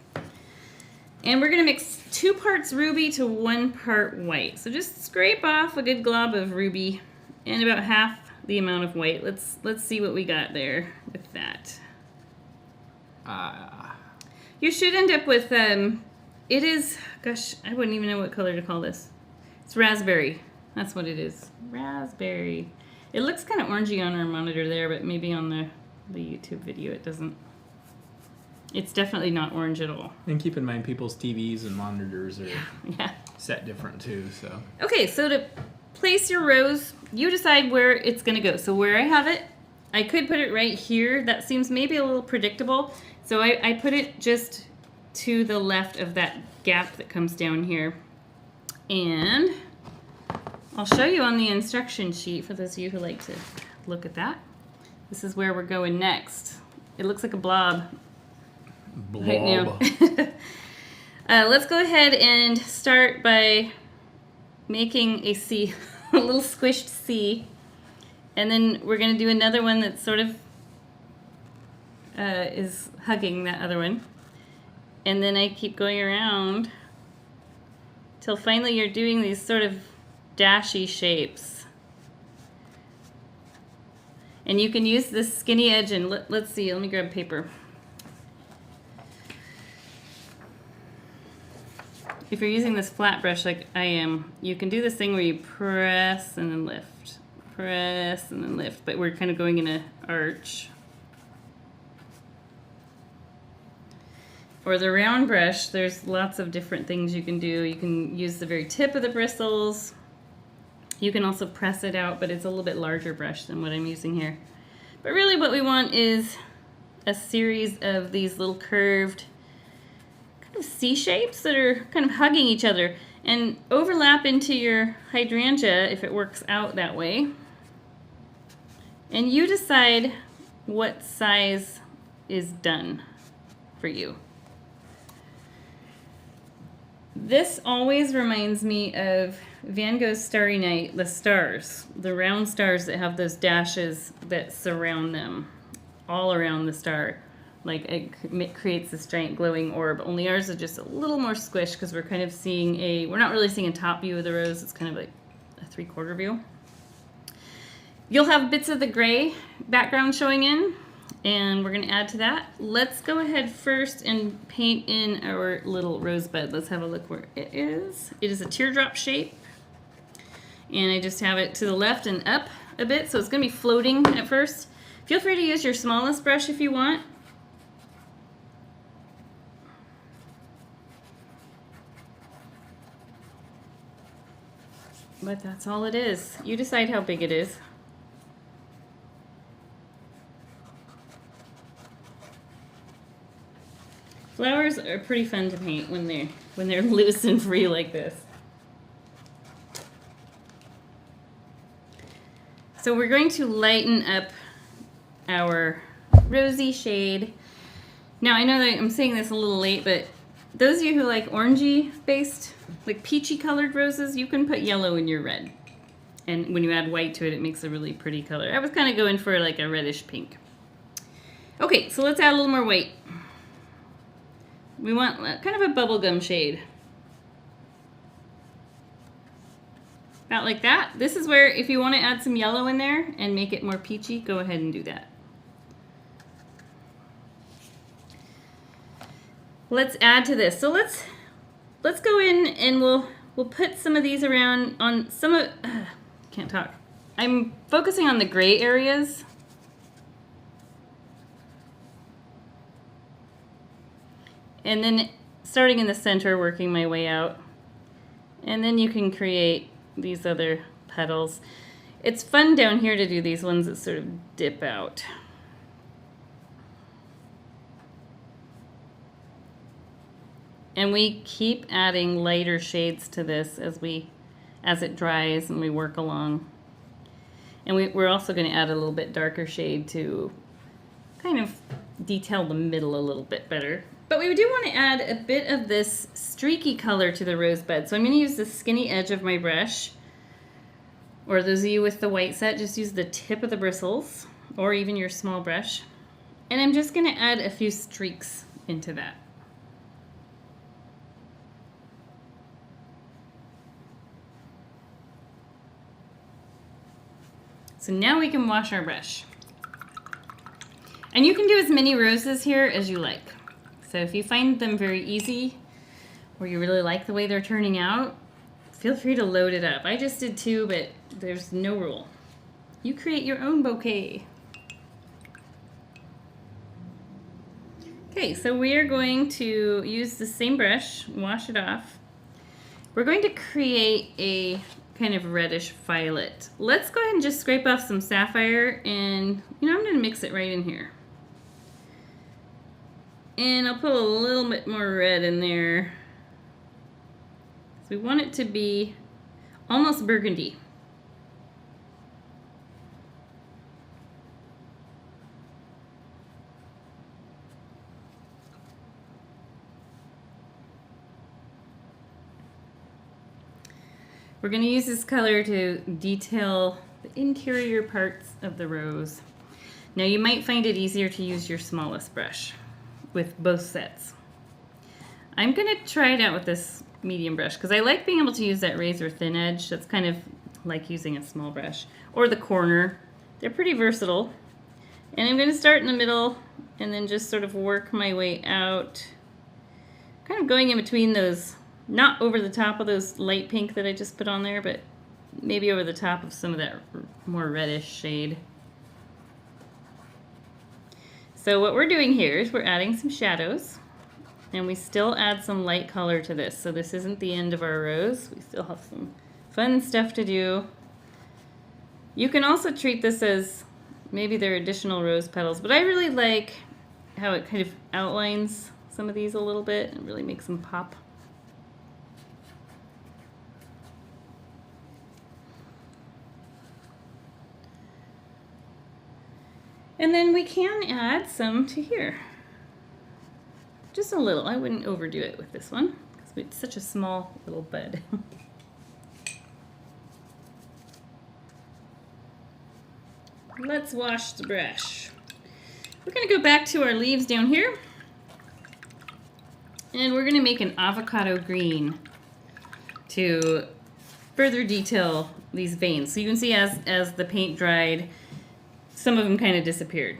And we're gonna mix 2 parts ruby to 1 part white. So just scrape off a good glob of ruby and about half the amount of white. Let's see what we got there with that. You should end up with, it is, gosh, I wouldn't even know what color to call this. It's raspberry. That's what it is. Raspberry. It looks kind of orangey on our monitor there, but maybe on the YouTube video it doesn't. It's definitely not orange at all. And keep in mind, people's TVs and monitors are yeah. set different too, so. Okay, so to place your rose, you decide where it's going to go. So where I have it, I could put it right here. That seems maybe a little predictable. So I put it just to the left of that gap that comes down here. And I'll show you on the instruction sheet for those of you who like to look at that. This is where we're going next. It looks like a blob. Blob. Right now. Let's go ahead and start by making a C, a little squished C. And then we're going to do another one that sort of is hugging that other one. And then I keep going around till finally you're doing these sort of dashy shapes. And you can use this skinny edge and let's see, let me grab paper. If you're using this flat brush like I am, you can do this thing where you press and then lift. Press and then lift, but we're kind of going in an arch. For the round brush, there's lots of different things you can do. You can use the very tip of the bristles. You can also press it out, but it's a little bit larger brush than what I'm using here. But really what we want is a series of these little curved kind of C shapes that are kind of hugging each other and overlap into your hydrangea if it works out that way. And you decide what size is done for you. This always reminds me of Van Gogh's Starry Night, the stars, the round stars that have those dashes that surround them, all around the star. Like it creates this giant glowing orb, only ours is just a little more squished because we're kind of seeing we're not really seeing a top view of the rose, it's kind of like a 3/4 view. You'll have bits of the gray background showing in, and we're going to add to that. Let's go ahead first and paint in our little rosebud. Let's have a look where it is. It is a teardrop shape, and I just have it to the left and up a bit, so it's going to be floating at first. Feel free to use your smallest brush if you want. But that's all it is. You decide how big it is. Flowers are pretty fun to paint when they're loose and free like this. So we're going to lighten up our rosy shade. Now I know that I'm saying this a little late, but those of you who like orangey based, like peachy colored roses, you can put yellow in your red. And when you add white to it, it makes a really pretty color. I was kind of going for like a reddish pink. Okay, so let's add a little more white. We want kind of a bubblegum shade. About like that. This is where if you want to add some yellow in there and make it more peachy, go ahead and do that. Let's add to this. So let's go in and we'll put some of these around on some of can't talk. I'm focusing on the gray areas. And then starting in the center, working my way out. And then you can create these other petals. It's fun down here to do these ones that sort of dip out. And we keep adding lighter shades to this as it dries and we work along. And we're also going to add a little bit darker shade to kind of detail the middle a little bit better. But we do want to add a bit of this streaky color to the rosebud. So I'm going to use the skinny edge of my brush. Or those of you with the white set, just use the tip of the bristles or even your small brush. And I'm just going to add a few streaks into that. So now we can wash our brush. And you can do as many roses here as you like. So if you find them very easy or you really like the way they're turning out, feel free to load it up. I just did 2, but there's no rule. You create your own bouquet. Okay, so we are going to use the same brush, wash it off. We're going to create a kind of reddish violet. Let's go ahead and just scrape off some sapphire and, I'm going to mix it right in here. And I'll put a little bit more red in there. So we want it to be almost burgundy. We're going to use this color to detail the interior parts of the rose. Now you might find it easier to use your smallest brush with both sets. I'm going to try it out with this medium brush because I like being able to use that razor thin edge. That's kind of like using a small brush. Or the corner. They're pretty versatile. And I'm going to start in the middle and then just sort of work my way out. Kind of going in between those, not over the top of those light pink that I just put on there, but maybe over the top of some of that more reddish shade. So what we're doing here is we're adding some shadows, and we still add some light color to this. So this isn't the end of our rose. We still have some fun stuff to do. You can also treat this as maybe they're additional rose petals, but I really like how it kind of outlines some of these a little bit and really makes them pop. And then we can add some to here. Just a little. I wouldn't overdo it with this one because it's such a small little bud. Let's wash the brush. We're going to go back to our leaves down here. And we're going to make an avocado green to further detail these veins. So you can see as the paint dried, some of them kind of disappeared.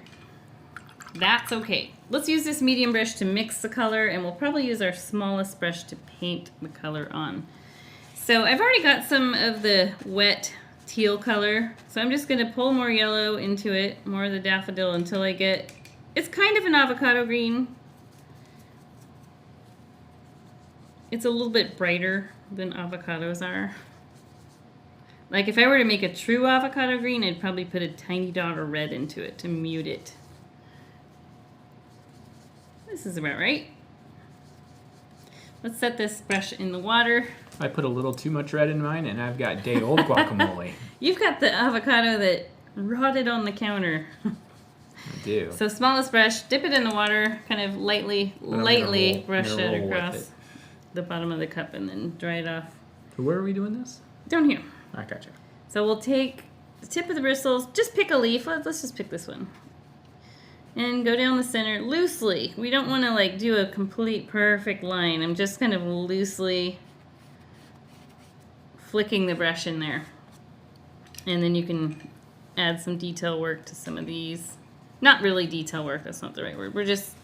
That's okay. Let's use this medium brush to mix the color, and we'll probably use our smallest brush to paint the color on. So I've already got some of the wet teal color, so I'm just going to pull more yellow into it, more of the daffodil, until I get, it's kind of an avocado green. It's a little bit brighter than avocados are. Like if I were to make a true avocado green, I'd probably put a tiny dot of red into it to mute it. This is about right. Let's set this brush in the water. I put a little too much red in mine, and I've got day-old guacamole. You've got the avocado that rotted on the counter. I do. So smallest brush, dip it in the water, kind of lightly brush it across the bottom of the cup and then dry it off. So where are we doing this? Down here. I gotcha. So we'll take the tip of the bristles, just pick a leaf. Let's just pick this one. And go down the center loosely. We don't want to like do a complete perfect line. I'm just kind of loosely flicking the brush in there. And then you can add some detail work to some of these. Not really detail work, that's not the right word. We're just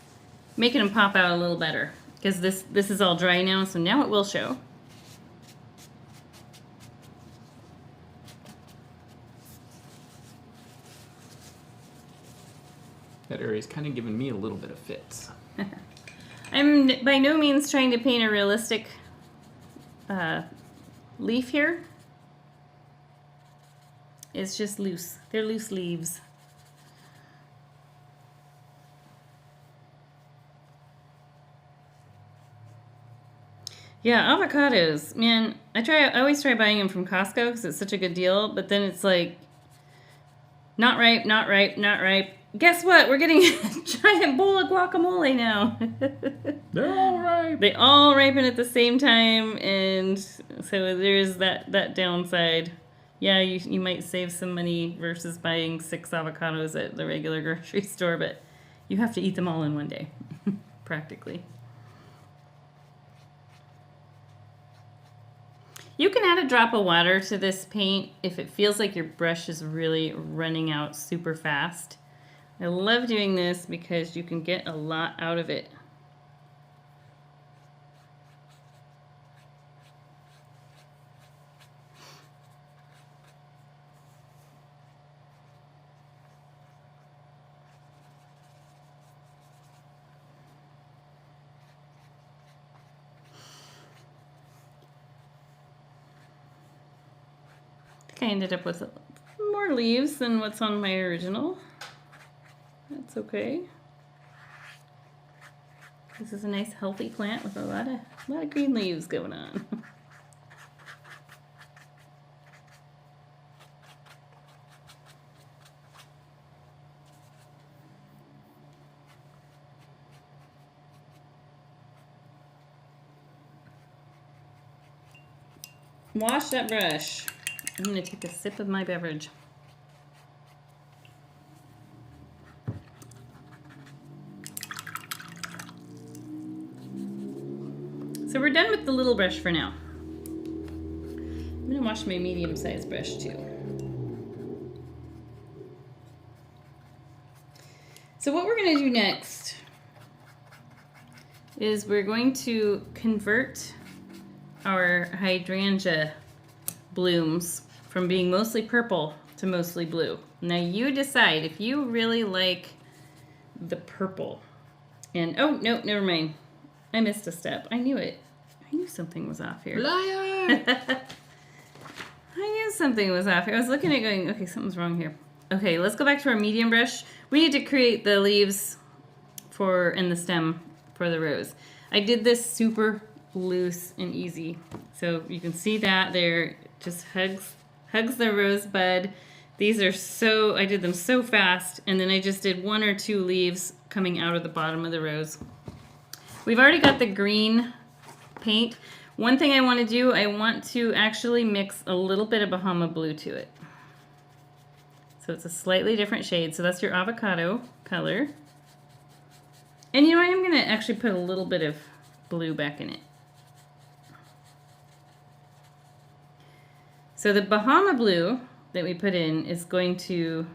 making them pop out a little better. Because this is all dry now, so now it will show. That area is kind of giving me a little bit of fits. I'm by no means trying to paint a realistic leaf here. It's just loose. They're loose leaves. Yeah, avocados. Man, I always try buying them from Costco because it's such a good deal, but then it's like not ripe, not ripe, not ripe. Guess what? We're getting a giant bowl of guacamole now. They're all ripe. They all ripen at the same time, and so there's that downside. Yeah, you might save some money versus buying 6 avocados at the regular grocery store, but you have to eat them all in one day, practically. You can add a drop of water to this paint if it feels like your brush is really running out super fast. I love doing this because you can get a lot out of it. I ended up with more leaves than what's on my original. That's okay. This is a nice healthy plant with a lot of green leaves going on. Wash that brush. I'm going to take a sip of my beverage. So we're done with the little brush for now. I'm going to wash my medium-sized brush too. So what we're going to do next is we're going to convert our hydrangea blooms from being mostly purple to mostly blue. Now you decide if you really like the purple. And oh, no, never mind. I missed a step. I knew it. I knew something was off here. Liar! I knew something was off here. I was looking at going, okay, something's wrong here. Okay, let's go back to our medium brush. We need to create the leaves and the stem for the rose. I did this super loose and easy. So you can see that there, just hugs the rosebud. These are I did them so fast, and then I just did 1 or 2 leaves coming out of the bottom of the rose. We've already got the green paint. One thing I want to do, I want to actually mix a little bit of Bahama blue to it. So it's a slightly different shade. So that's your avocado color. And you know what? I'm going to actually put a little bit of blue back in it. So the Bahama blue that we put in is going to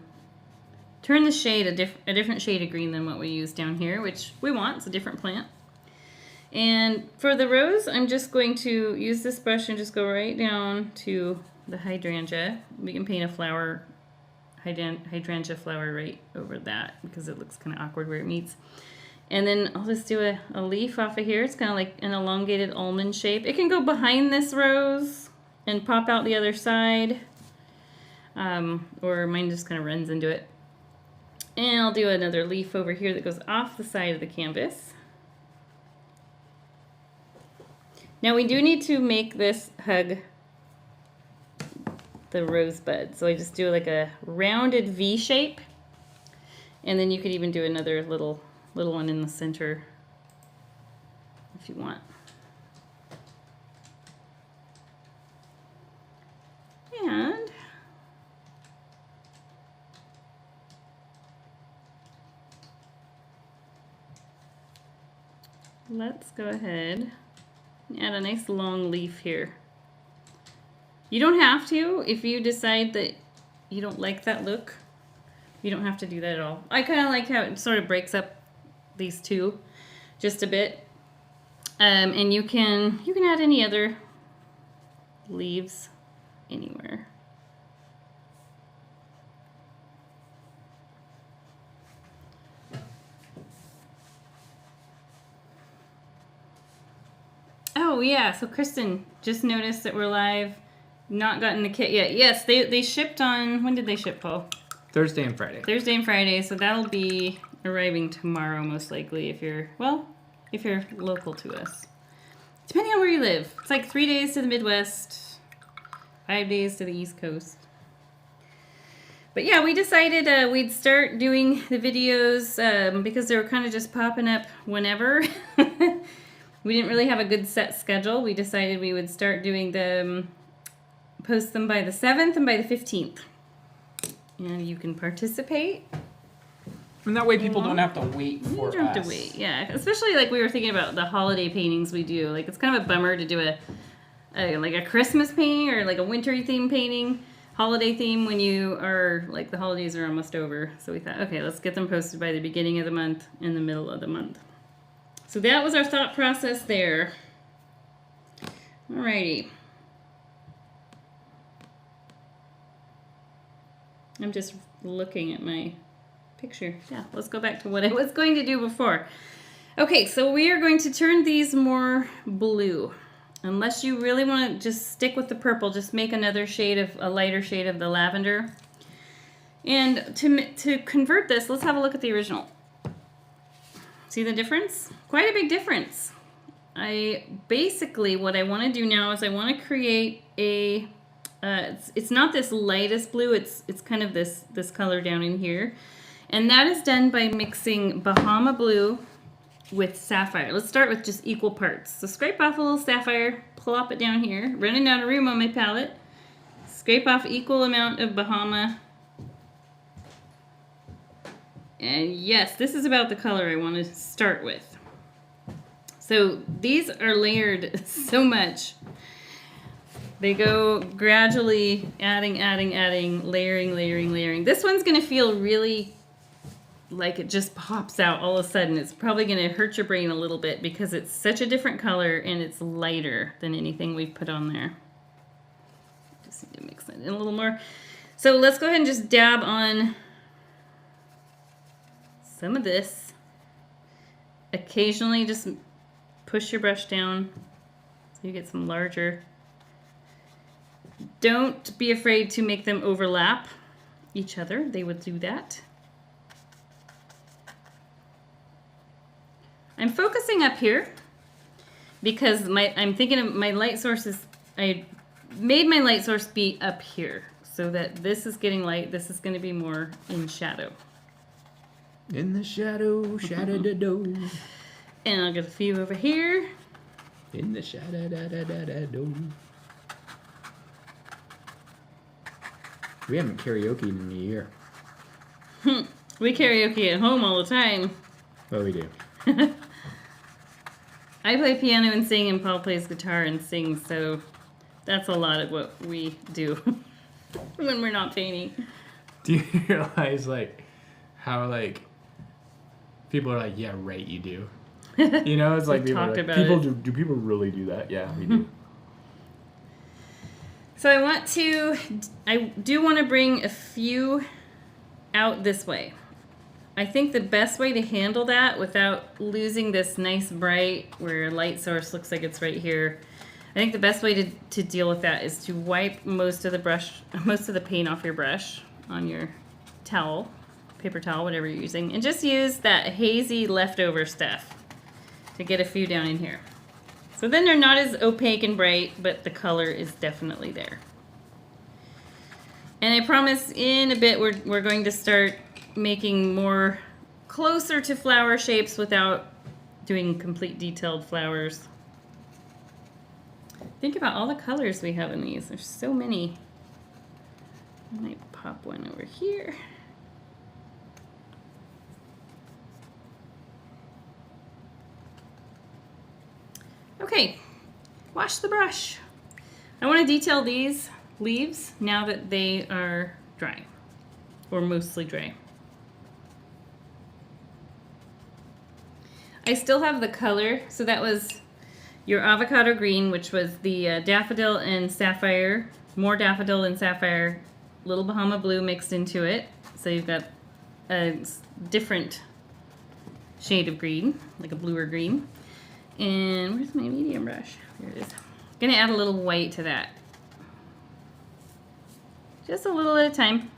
turn the shade a different shade of green than what we use down here, which we want. It's a different plant. And for the rose, I'm just going to use this brush and just go right down to the hydrangea. We can paint a flower, hydrangea flower right over that because it looks kind of awkward where it meets. And then I'll just do a leaf off of here. It's kind of like an elongated almond shape. It can go behind this rose and pop out the other side. Or mine just kind of runs into it. And I'll do another leaf over here that goes off the side of the canvas. Now we do need to make this hug the rosebud. So I just do like a rounded V shape. And then you could even do another little one in the center if you want. And let's go ahead and add a nice long leaf here. You don't have to. If you decide that you don't like that look, you don't have to do that at all. I kind of like how it sort of breaks up these two just a bit. And you can add any other leaves anywhere. Oh yeah, so Kristen just noticed that we're live. Not gotten the kit yet. Yes, they shipped on, when did they ship, Paul? Thursday and Friday. Thursday and Friday, so that'll be arriving tomorrow most likely if you're local to us. Depending on where you live. It's like 3 days to the Midwest, 5 days to the East Coast. But yeah, we decided we'd start doing the videos because they were kind of just popping up whenever. We didn't really have a good set schedule. We decided we would start doing them, post them by the 7th and by the 15th. And you can participate. And that way people don't have to wait for us. You don't have to wait, yeah. Especially like we were thinking about the holiday paintings we do. Like it's kind of a bummer to do like a Christmas painting or like a wintry theme painting, holiday theme when you are like the holidays are almost over. So we thought, okay, let's get them posted by the beginning of the month and the middle of the month. So that was our thought process there. Alrighty. I'm just looking at my picture. Yeah, let's go back to what I was going to do before. Okay, so we are going to turn these more blue. Unless you really want to just stick with the purple, just make another shade of, a lighter shade of the lavender. And to convert this, let's have a look at the original. See the difference? Quite a big difference. Basically what I want to do now is I want to create a it's not this lightest blue, it's kind of this color down in here. And that is done by mixing Bahama blue with sapphire. Let's start with just equal parts. So scrape off a little sapphire, plop it down here, running out of room on my palette. Scrape off equal amount of Bahama. And yes, this is about the color I want to start with. So these are layered so much. They go gradually adding, layering. This one's going to feel really like it just pops out all of a sudden. It's probably going to hurt your brain a little bit because it's such a different color and it's lighter than anything we've put on there. Just need to mix that in a little more. So let's go ahead and just dab on some of this. Occasionally just push your brush down so you get some larger. Don't be afraid to make them overlap each other. They would do that. I'm focusing up here because I'm thinking of my light sources. I made my light source be up here so that this is getting light. This is going to be more in shadow. In the shadow, shadow-da-do. And I'll get a few over here. In the shadow-da-da-da-da-do. We haven't karaoke in a year. We karaoke at home all the time. Well, we do. I play piano and sing, and Paul plays guitar and sings, so that's a lot of what we do when we're not painting. Do you realize, like, how, like, people are like, yeah, right, you do. You know, it's like people do people really do that? Yeah, we do. So I do want to bring a few out this way. I think the best way to handle that without losing this nice bright where light source looks like it's right here, I think the best way to deal with that is to wipe most of the paint off your brush on your towel, paper towel, whatever you're using, and just use that hazy leftover stuff to get a few down in here. So then they're not as opaque and bright, but the color is definitely there. And I promise in a bit we're going to start making more closer to flower shapes without doing complete detailed flowers. Think about all the colors we have in these. There's so many. I might pop one over here. Okay, wash the brush. I want to detail these leaves now that they are dry, or mostly dry. I still have the color, so that was your avocado green, which was the daffodil and sapphire, more daffodil and sapphire, little Bahama blue mixed into it. So you've got a different shade of green, like a bluer green. And where's my medium brush? Here it is. I'm gonna add a little white to that. Just a little at a time.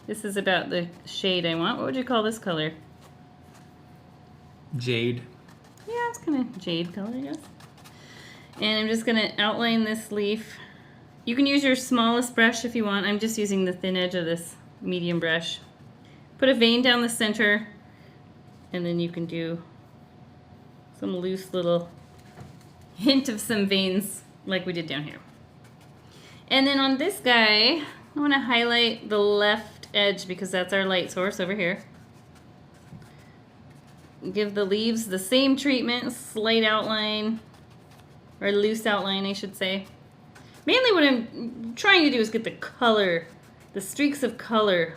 This is about the shade I want. What would you call this color? Jade. Yeah, it's kind of jade color, I guess. And I'm just gonna outline this leaf. You can use your smallest brush if you want. I'm just using the thin edge of this medium brush. Put a vein down the center, and then you can do some loose little hint of some veins like we did down here. And then on this guy, I want to highlight the left edge because that's our light source over here. Give the leaves the same treatment, slight outline, or loose outline I should say. Mainly what I'm trying to do is get the color, the streaks of color,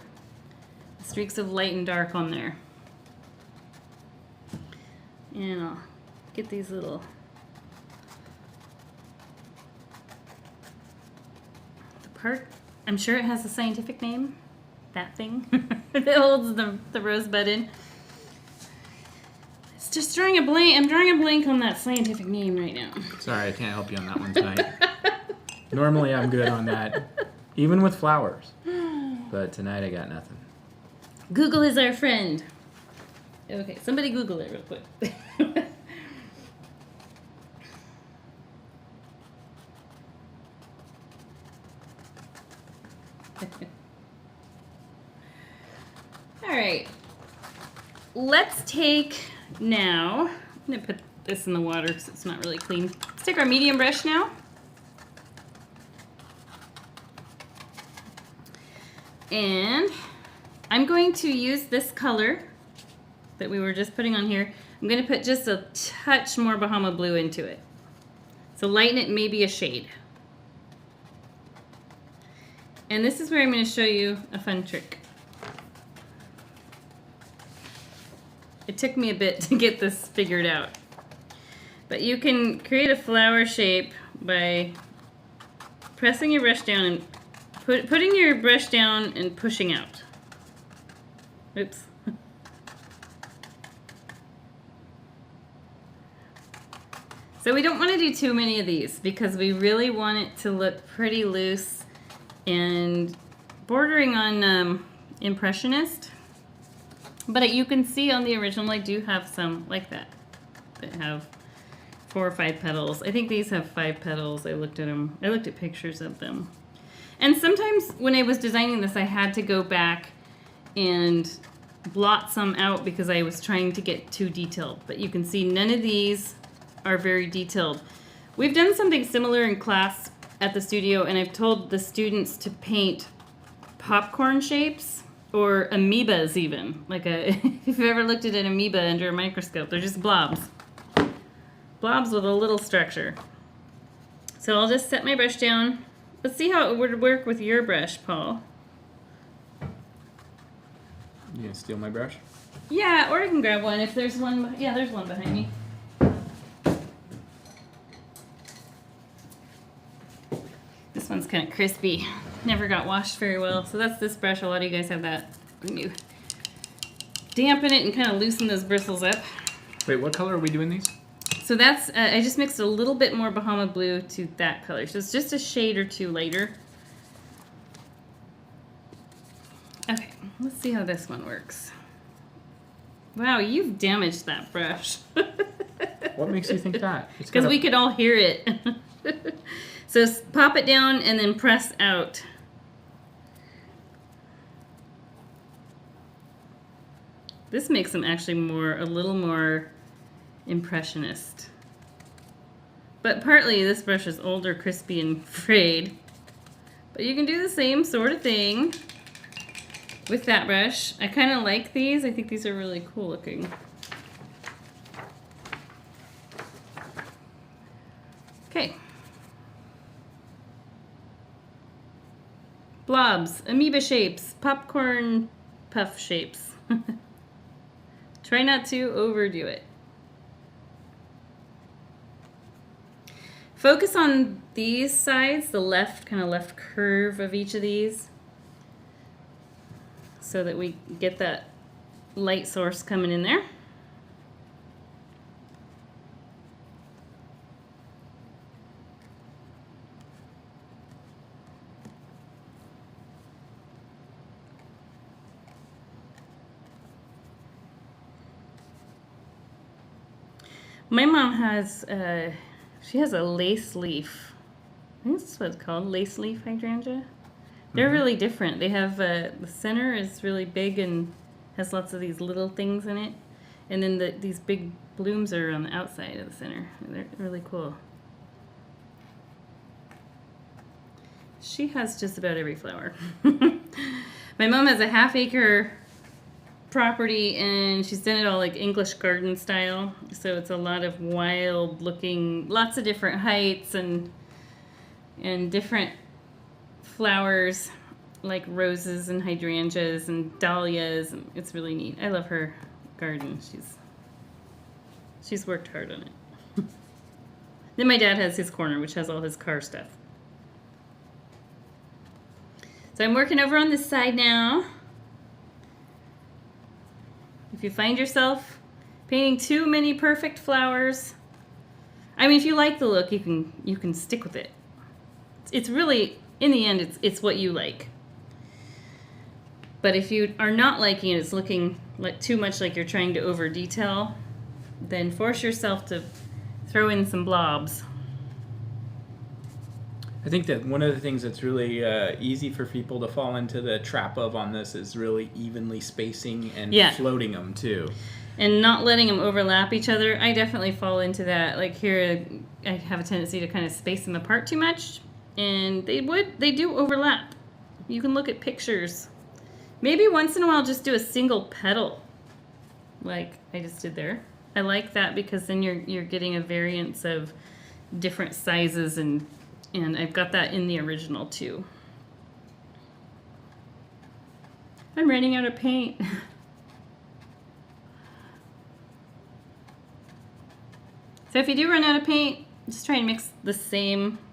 the streaks of light and dark on there. And I'll get these little part, I'm sure it has a scientific name, that thing that holds the rosebud in. It's just drawing a blank. I'm drawing a blank on that scientific name right now. Sorry, I can't help you on that one tonight. Normally I'm good on that, even with flowers. But tonight I got nothing. Google is our friend. Okay, somebody Google it real quick. All right, let's take now, I'm gonna put this in the water because it's not really clean. Let's take our medium brush now. And I'm going to use this color that we were just putting on here. I'm gonna put just a touch more Bahama blue into it. So lighten it maybe a shade. And this is where I'm going to show you a fun trick. It took me a bit to get this figured out. But you can create a flower shape by pressing your brush down and putting your brush down and pushing out. Oops. So we don't want to do too many of these because we really want it to look pretty loose and bordering on impressionist. But you can see on the original I do have some like that have 4 or 5 petals. I think these have 5 petals. I looked at them. I looked at pictures of them. And sometimes when I was designing this I had to go back and blot some out because I was trying to get too detailed. But you can see none of these are very detailed. We've done something similar in class at the studio, and I've told the students to paint popcorn shapes or amoebas even. Like if you've ever looked at an amoeba under a microscope, they're just blobs. Blobs with a little structure. So I'll just set my brush down. Let's see how it would work with your brush, Paul. You gonna steal my brush? Yeah, or I can grab one if there's one. Yeah, there's one behind me. This one's kind of crispy. Never got washed very well. So that's this brush. A lot of you guys have that. When you dampen it and kind of loosen those bristles up. Wait, what color are we doing these? So that's, I just mixed a little bit more Bahama blue to that color. So it's just a shade or two lighter. Okay, let's see how this one works. Wow, you've damaged that brush. What makes you think that? Because we could all hear it. So pop it down and then press out. This makes them actually a little more impressionist. But partly this brush is older, crispy, and frayed. But you can do the same sort of thing with that brush. I kind of like these. I think these are really cool looking. Okay, blobs, amoeba shapes, popcorn puff shapes. Try not to overdo it. Focus on these sides, the left, kind of left curve of each of these, so that we get that light source coming in there. My mom has, she has a lace leaf. I think that's what it's called, lace leaf hydrangea. They're really different. They have, the center is really big and has lots of these little things in it. And then these big blooms are on the outside of the center. They're really cool. She has just about every flower. My mom has a half-acre property, and she's done it all like English garden style. So it's a lot of wild looking, lots of different heights and different flowers like roses and hydrangeas and dahlias. And it's really neat. I love her garden. She's worked hard on it. Then my dad has his corner, which has all his car stuff. So I'm working over on this side now. If you find yourself painting too many perfect flowers, I mean, if you like the look, you can stick with it. It's really, in the end, it's what you like. But if you are not liking it, it's looking like too much like you're trying to over detail, then force yourself to throw in some blobs. I think that one of the things that's really easy for people to fall into the trap of on this is really evenly spacing and floating them too. And not letting them overlap each other. I definitely fall into that. Like here, I have a tendency to kind of space them apart too much. And they do overlap. You can look at pictures. Maybe once in a while just do a single petal, like I just did there. I like that because then you're getting a variance of different sizes, and I've got that in the original too. I'm running out of paint. So if you do run out of paint, just try and mix the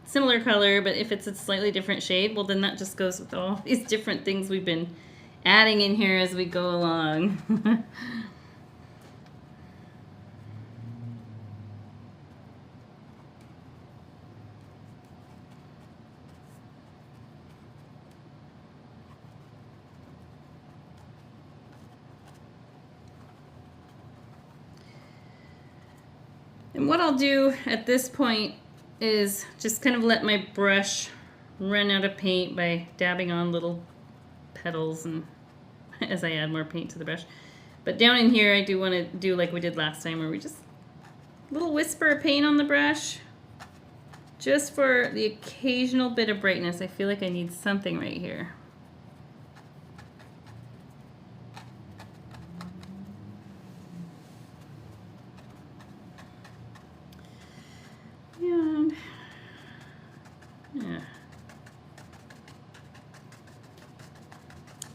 similar color, but if it's a slightly different shade, well then that just goes with all these different things we've been adding in here as we go along. And what I'll do at this point is just kind of let my brush run out of paint by dabbing on little petals and as I add more paint to the brush. But down in here I do want to do like we did last time, where we just a little whisper of paint on the brush just for the occasional bit of brightness. I feel like I need something right here. And yeah.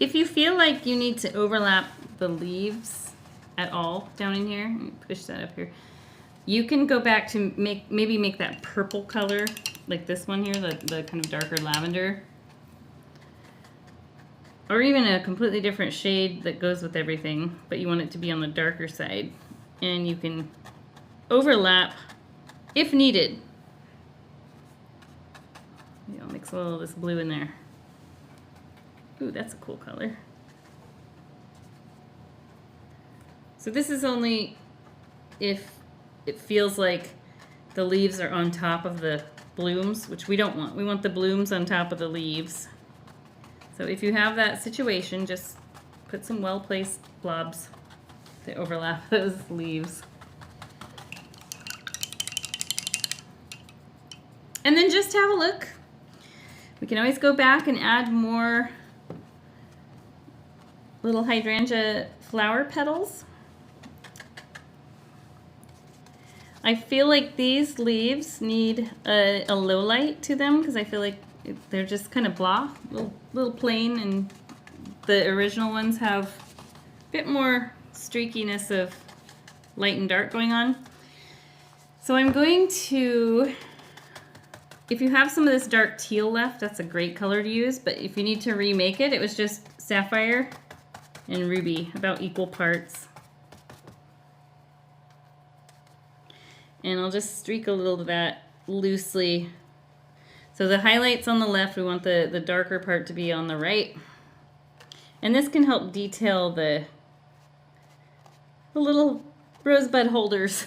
If you feel like you need to overlap the leaves at all down in here, let me push that up here, you can go back to maybe make that purple color, like this one here, the kind of darker lavender. Or even a completely different shade that goes with everything, but you want it to be on the darker side. And you can overlap if needed. Maybe I'll mix a little of this blue in there. Ooh, that's a cool color. So this is only if it feels like the leaves are on top of the blooms, which we don't want. We want the blooms on top of the leaves. So if you have that situation, just put some well-placed blobs to overlap those leaves. And then just have a look. We can always go back and add more little hydrangea flower petals. I feel like these leaves need a low light to them because I feel like they're just kind of blah, little plain, and the original ones have a bit more streakiness of light and dark going on. So I'm going to, if you have some of this dark teal left, that's a great color to use, but if you need to remake it, it was just sapphire and ruby, about equal parts. And I'll just streak a little of that loosely. So the highlights on the left, we want the darker part to be on the right. And this can help detail the little rosebud holders.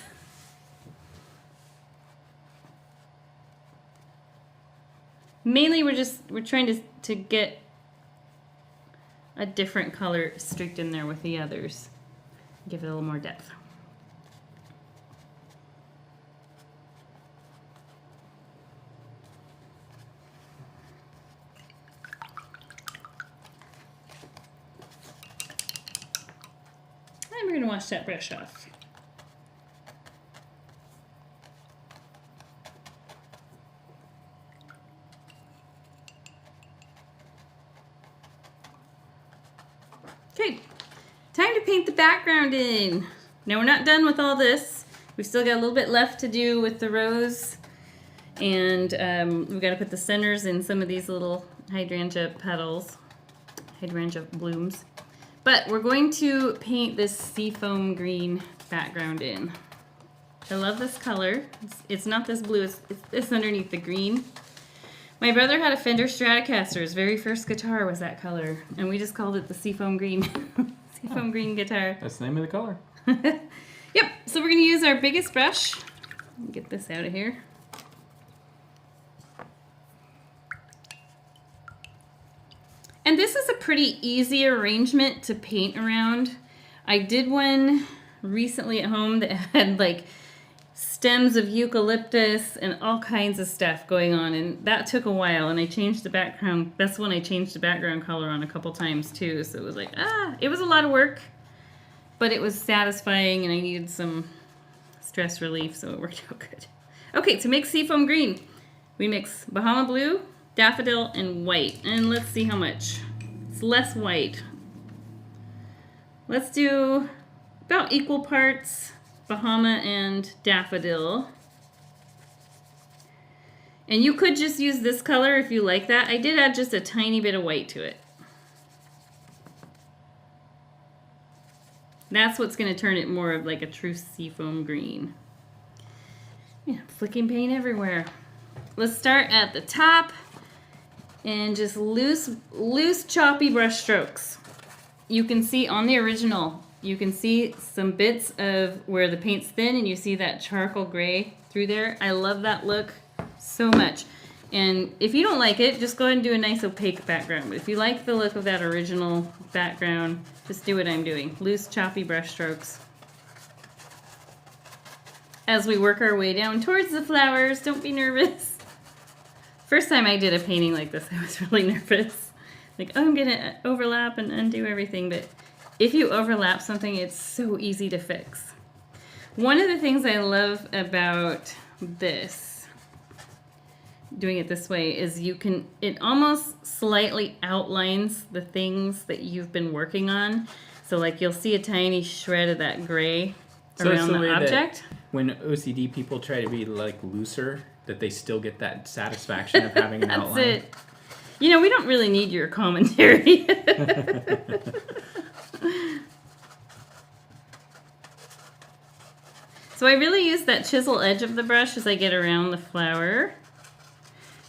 Mainly we're trying to get a different color streaked in there with the others. Give it a little more depth. And we're gonna wash that brush off. Okay, time to paint the background in. Now we're not done with all this. We've still got a little bit left to do with the rose. And we've got to put the centers in some of these little hydrangea petals, hydrangea blooms. But we're going to paint this seafoam green background in. I love this color. It's not this blue, it's underneath the green. My brother had a Fender Stratocaster. His very first guitar was that color, and we just called it the seafoam green. Seafoam green guitar. That's the name of the color. Yep, so we're gonna use our biggest brush. Get this out of here. And this is a pretty easy arrangement to paint around. I did one recently at home that had like stems of eucalyptus and all kinds of stuff going on, and that took a while, and I changed the background. That's when I changed the background color on a couple times too, so it was like, it was a lot of work, but it was satisfying, and I needed some stress relief, so it worked out good. Okay, to make seafoam green, we mix Bahama blue, daffodil, and white, and let's see how much. It's less white. Let's do about equal parts Bahama and daffodil. And you could just use this color if you like that. I did add just a tiny bit of white to it. That's what's going to turn it more of like a true seafoam green. Yeah, flicking paint everywhere. Let's start at the top and just loose choppy brush strokes. You can see on the original, you can see some bits of where the paint's thin, and you see that charcoal gray through there. I love that look so much. And if you don't like it, just go ahead and do a nice opaque background. But if you like the look of that original background, just do what I'm doing. Loose, choppy brush strokes. As we work our way down towards the flowers, don't be nervous. First time I did a painting like this, I was really nervous. Like, oh, I'm gonna overlap and undo everything, but if you overlap something, it's so easy to fix. One of the things I love about this, doing it this way, is it almost slightly outlines the things that you've been working on. So like you'll see a tiny shred of that gray around the object. When OCD people try to be like looser, that they still get that satisfaction of having an outline. That's it. You know, we don't really need your commentary. So I really use that chisel edge of the brush as I get around the flower.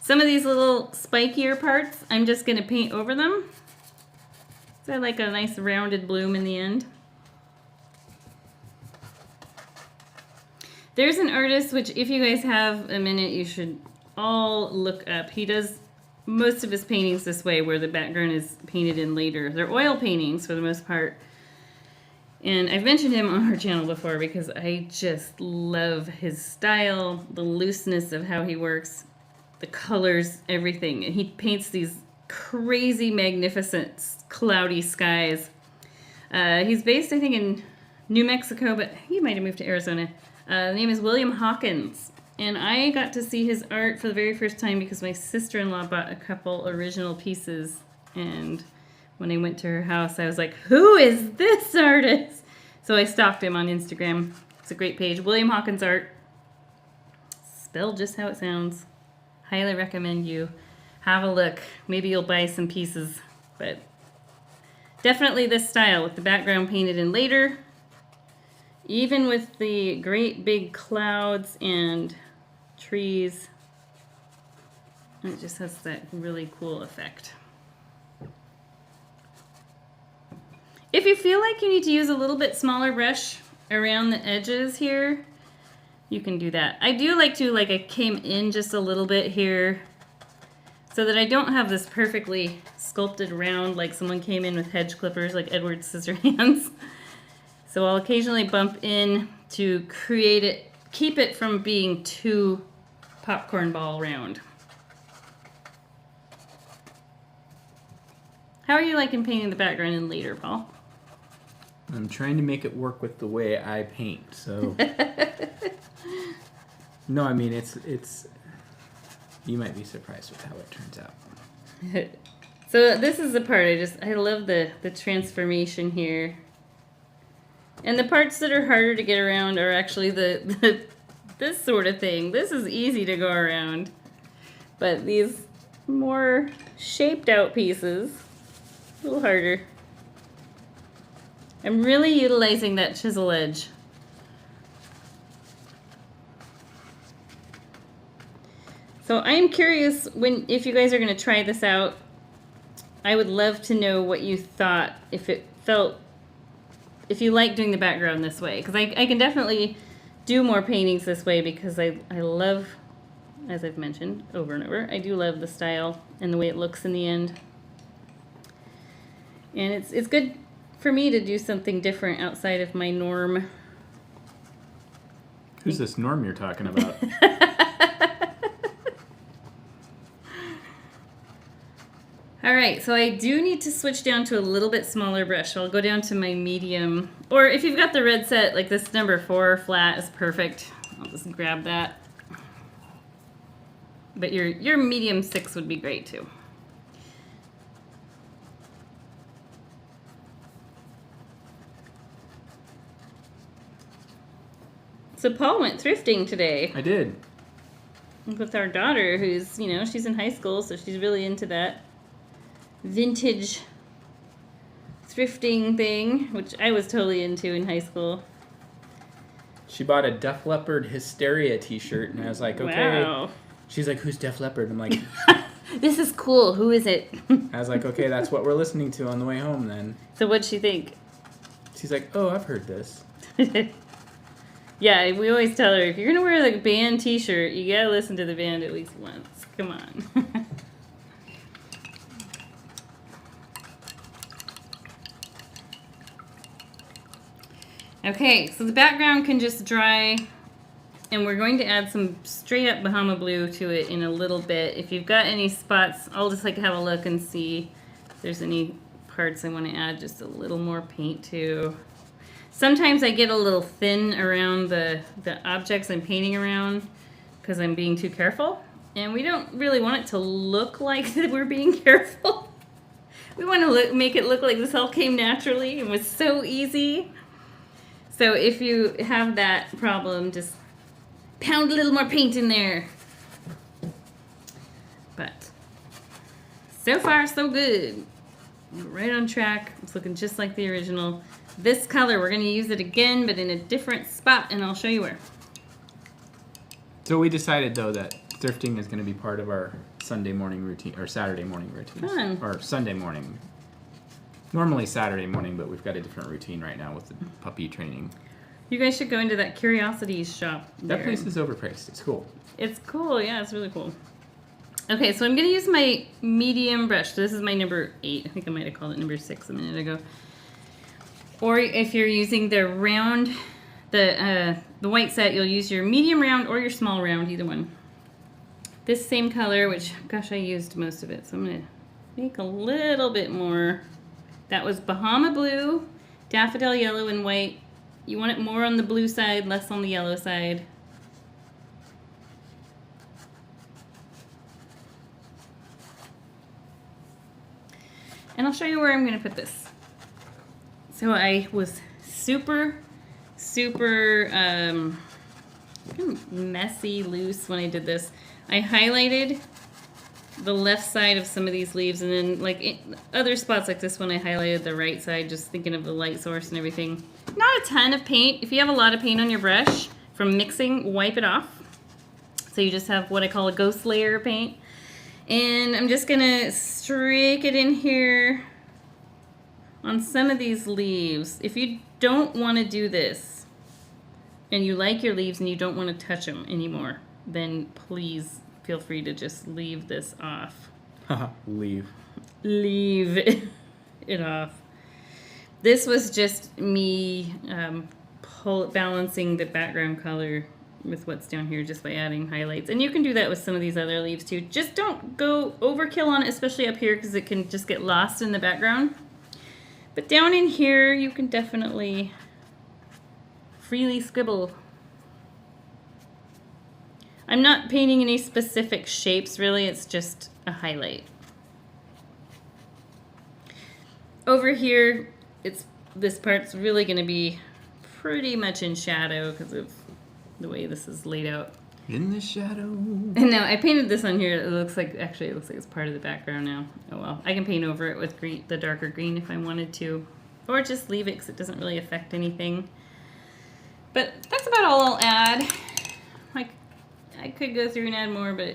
Some of these little spikier parts, I'm just going to paint over them. So I like a nice rounded bloom in the end. There's an artist, which if you guys have a minute, you should all look up. He does most of his paintings this way, where the background is painted in later. They're oil paintings for the most part. And I've mentioned him on our channel before because I just love his style, the looseness of how he works, the colors, everything. And he paints these crazy, magnificent, cloudy skies. He's based, I think, in New Mexico, but he might have moved to Arizona. The name is William Hawkins. And I got to see his art for the very first time because my sister-in-law bought a couple original pieces. And when I went to her house, I was like, who is this artist? So I stalked him on Instagram. It's a great page. William Hawkins Art. Spelled just how it sounds. Highly recommend you have a look. Maybe you'll buy some pieces. But definitely this style with the background painted in later. Even with the great big clouds and trees, it just has that really cool effect. If you feel like you need to use a little bit smaller brush around the edges here, you can do that. I do like to, I came in just a little bit here so that I don't have this perfectly sculpted round like someone came in with hedge clippers like Edward Scissorhands. So I'll occasionally bump in to create it, keep it from being too popcorn ball round. How are you liking painting the background in later, Paul? I'm trying to make it work with the way I paint, so... No, I mean, it's... You might be surprised with how it turns out. So this is the part I love the transformation here. And the parts that are harder to get around are actually this sort of thing. This is easy to go around. But these more shaped out pieces, a little harder. I'm really utilizing that chisel edge. So I'm curious if you guys are going to try this out. I would love to know what you thought, if you like doing the background this way. Because I can definitely do more paintings this way because I love, as I've mentioned over and over, I do love the style and the way it looks in the end. And it's good for me to do something different outside of my norm. Who's this Norm you're talking about? All right, so I do need to switch down to a little bit smaller brush. So I'll go down to my medium, or if you've got the red set, like this number 4 flat is perfect. I'll just grab that. But your medium 6 would be great too. So Paul went thrifting today. I did. With our daughter, who's, she's in high school, so she's really into that vintage thrifting thing, which I was totally into in high school. She bought a Def Leppard Hysteria t-shirt, and I was like, okay. Wow. She's like, who's Def Leppard? I'm like... This is cool. Who is it? I was like, okay, that's what we're listening to on the way home then. So what'd she think? She's like, oh, I've heard this. Yeah, we always tell her, if you're going to wear the band t-shirt, you got to listen to the band at least once. Come on. Okay, so the background can just dry, and we're going to add some straight up Bahama Blue to it in a little bit. If you've got any spots, I'll just have a look and see if there's any parts I want to add just a little more paint to. Sometimes I get a little thin around the objects I'm painting around because I'm being too careful, and we don't really want it to look like that we're being careful. We want to make it look like this all came naturally and was so easy. So if you have that problem, just pound a little more paint in there. But so far, so good. We're right on track. It's looking just like the original. This color, we're going to use it again, but in a different spot, and I'll show you where. So we decided, though, that thrifting is going to be part of our Sunday morning routine, or Saturday morning routine. Fun. Or Sunday morning. Normally Saturday morning, but we've got a different routine right now with the puppy training. You guys should go into that Curiosities shop there. That place is overpriced. It's cool. It's cool. Yeah, it's really cool. Okay, so I'm going to use my medium brush. So this is my number 8. I think I might have called it number 6 a minute ago. Or if you're using the round, the white set, you'll use your medium round or your small round, either one. This same color, which, gosh, I used most of it, so I'm going to make a little bit more. That was Bahama Blue, Daffodil Yellow, and white. You want it more on the blue side, less on the yellow side. And I'll show you where I'm going to put this. So I was super messy, loose when I did this. I highlighted the left side of some of these leaves, and then like other spots like this one I highlighted the right side, just thinking of the light source and everything. Not a ton of paint. If you have a lot of paint on your brush from mixing, wipe it off. So you just have what I call a ghost layer of paint. And I'm just gonna streak it in here on some of these leaves. If you don't want to do this and you like your leaves and you don't want to touch them anymore, then please feel free to just leave this off. Leave it off. This was just me balancing the background color with what's down here just by adding highlights. And you can do that with some of these other leaves too. Just don't go overkill on it, especially up here, because it can just get lost in the background. But down in here, you can definitely freely scribble. I'm not painting any specific shapes, really. It's just a highlight. Over here, this part's really going to be pretty much in shadow because of the way this is laid out. In the shadow. And now I painted this on here. It looks like it's part of the background now. Oh well, I can paint over it with green, the darker green if I wanted to, or just leave it because it doesn't really affect anything. But that's about all I'll add. I could go through and add more, but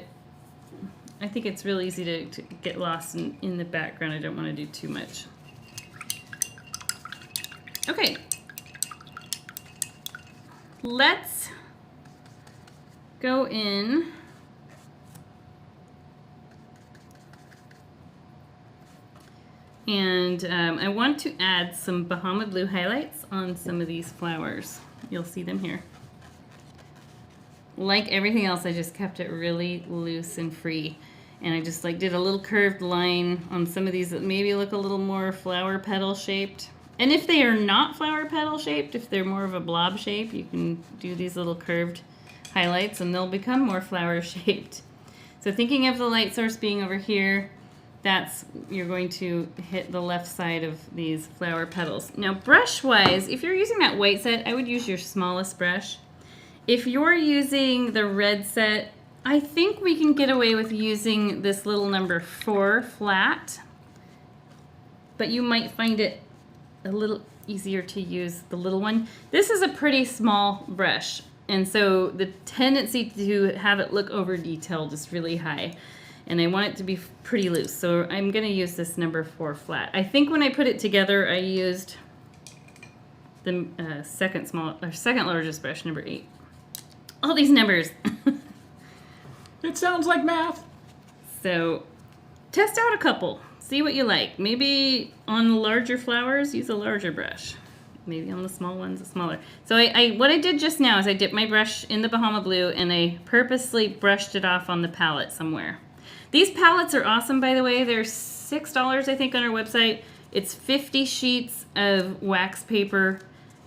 I think it's real easy to get lost in the background. I don't want to do too much. Okay. Let's go in and I want to add some Bahama Blue highlights on some of these flowers. You'll see them here. Like everything else, I just kept it really loose and free. And I just like did a little curved line on some of these that maybe look a little more flower petal shaped. And if they are not flower petal shaped, if they're more of a blob shape, you can do these little curved highlights and they'll become more flower shaped. So thinking of the light source being over here, you're going to hit the left side of these flower petals. Now brush wise, if you're using that white set, I would use your smallest brush. If you're using the red set, I think we can get away with using this little number 4 flat, but you might find it a little easier to use the little one. This is a pretty small brush, and so the tendency to have it look over detailed is really high, and I want it to be pretty loose, so I'm going to use this number 4 flat. I think when I put it together, I used the second largest brush, number 8. All these numbers. It sounds like math. So test out a couple. See what you like. Maybe on larger flowers, use a larger brush. Maybe on the small ones, a smaller. So what I did just now is I dipped my brush in the Bahama Blue and I purposely brushed it off on the palette somewhere. These palettes are awesome, by the way. They're $6, I think, on our website. It's 50 sheets of wax paper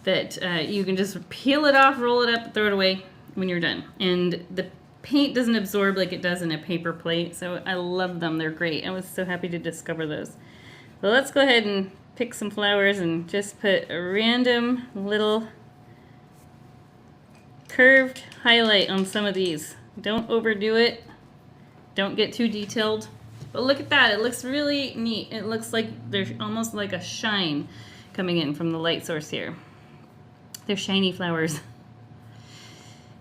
that you can just peel it off, roll it up, throw it away when you're done. And the paint doesn't absorb like it does in a paper plate, so I love them. They're great. I was so happy to discover those. So let's go ahead and pick some flowers and just put a random little curved highlight on some of these. Don't overdo it. Don't get too detailed. But look at that. It looks really neat. It looks like there's almost like a shine coming in from the light source here. They're shiny flowers.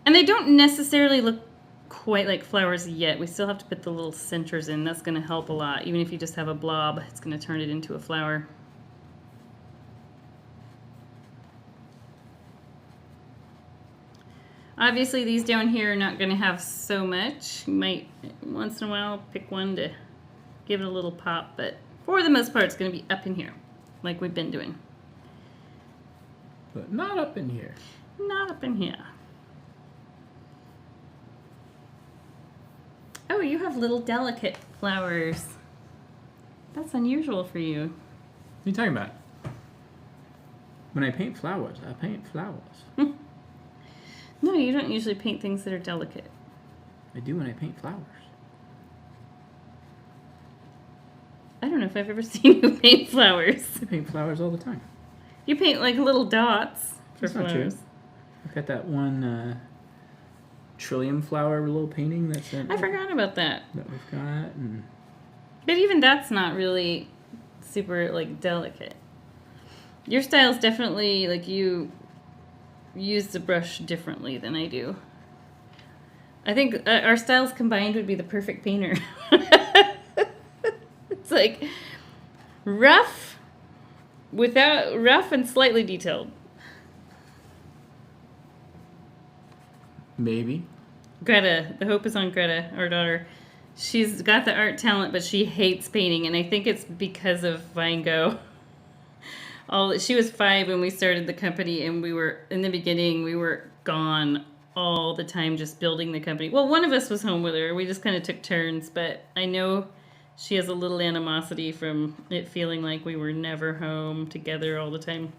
And they don't necessarily look quite like flowers yet. We still have to put the little centers in. That's going to help a lot. Even if you just have a blob, it's going to turn it into a flower. Obviously, these down here are not going to have so much. You might, once in a while, pick one to give it a little pop, but for the most part, it's going to be up in here, like we've been doing. But not up in here. Not up in here. Oh, you have little delicate flowers. That's unusual for you. What are you talking about? When I paint flowers, I paint flowers. No, you don't usually paint things that are delicate. I do when I paint flowers. I don't know if I've ever seen you paint flowers. I paint flowers all the time. You paint like little dots for That's not flowers. true. I've got that one trillium flower little painting that's I forgot about that. that we've got. And But even that's not really super like delicate. Your style's definitely like you use the brush differently than I do. I think our styles combined would be the perfect painter. It's like rough and slightly detailed. maybe. Greta, the hope is on Greta, our daughter. She's got the art talent, but she hates painting, and I think it's because of Vine Go. She was 5 when we started the company, and we were in the beginning. We were gone all the time, just building the company. Well, one of us was home with her. We just kind of took turns, but I know she has a little animosity from it feeling like we were never home together all the time.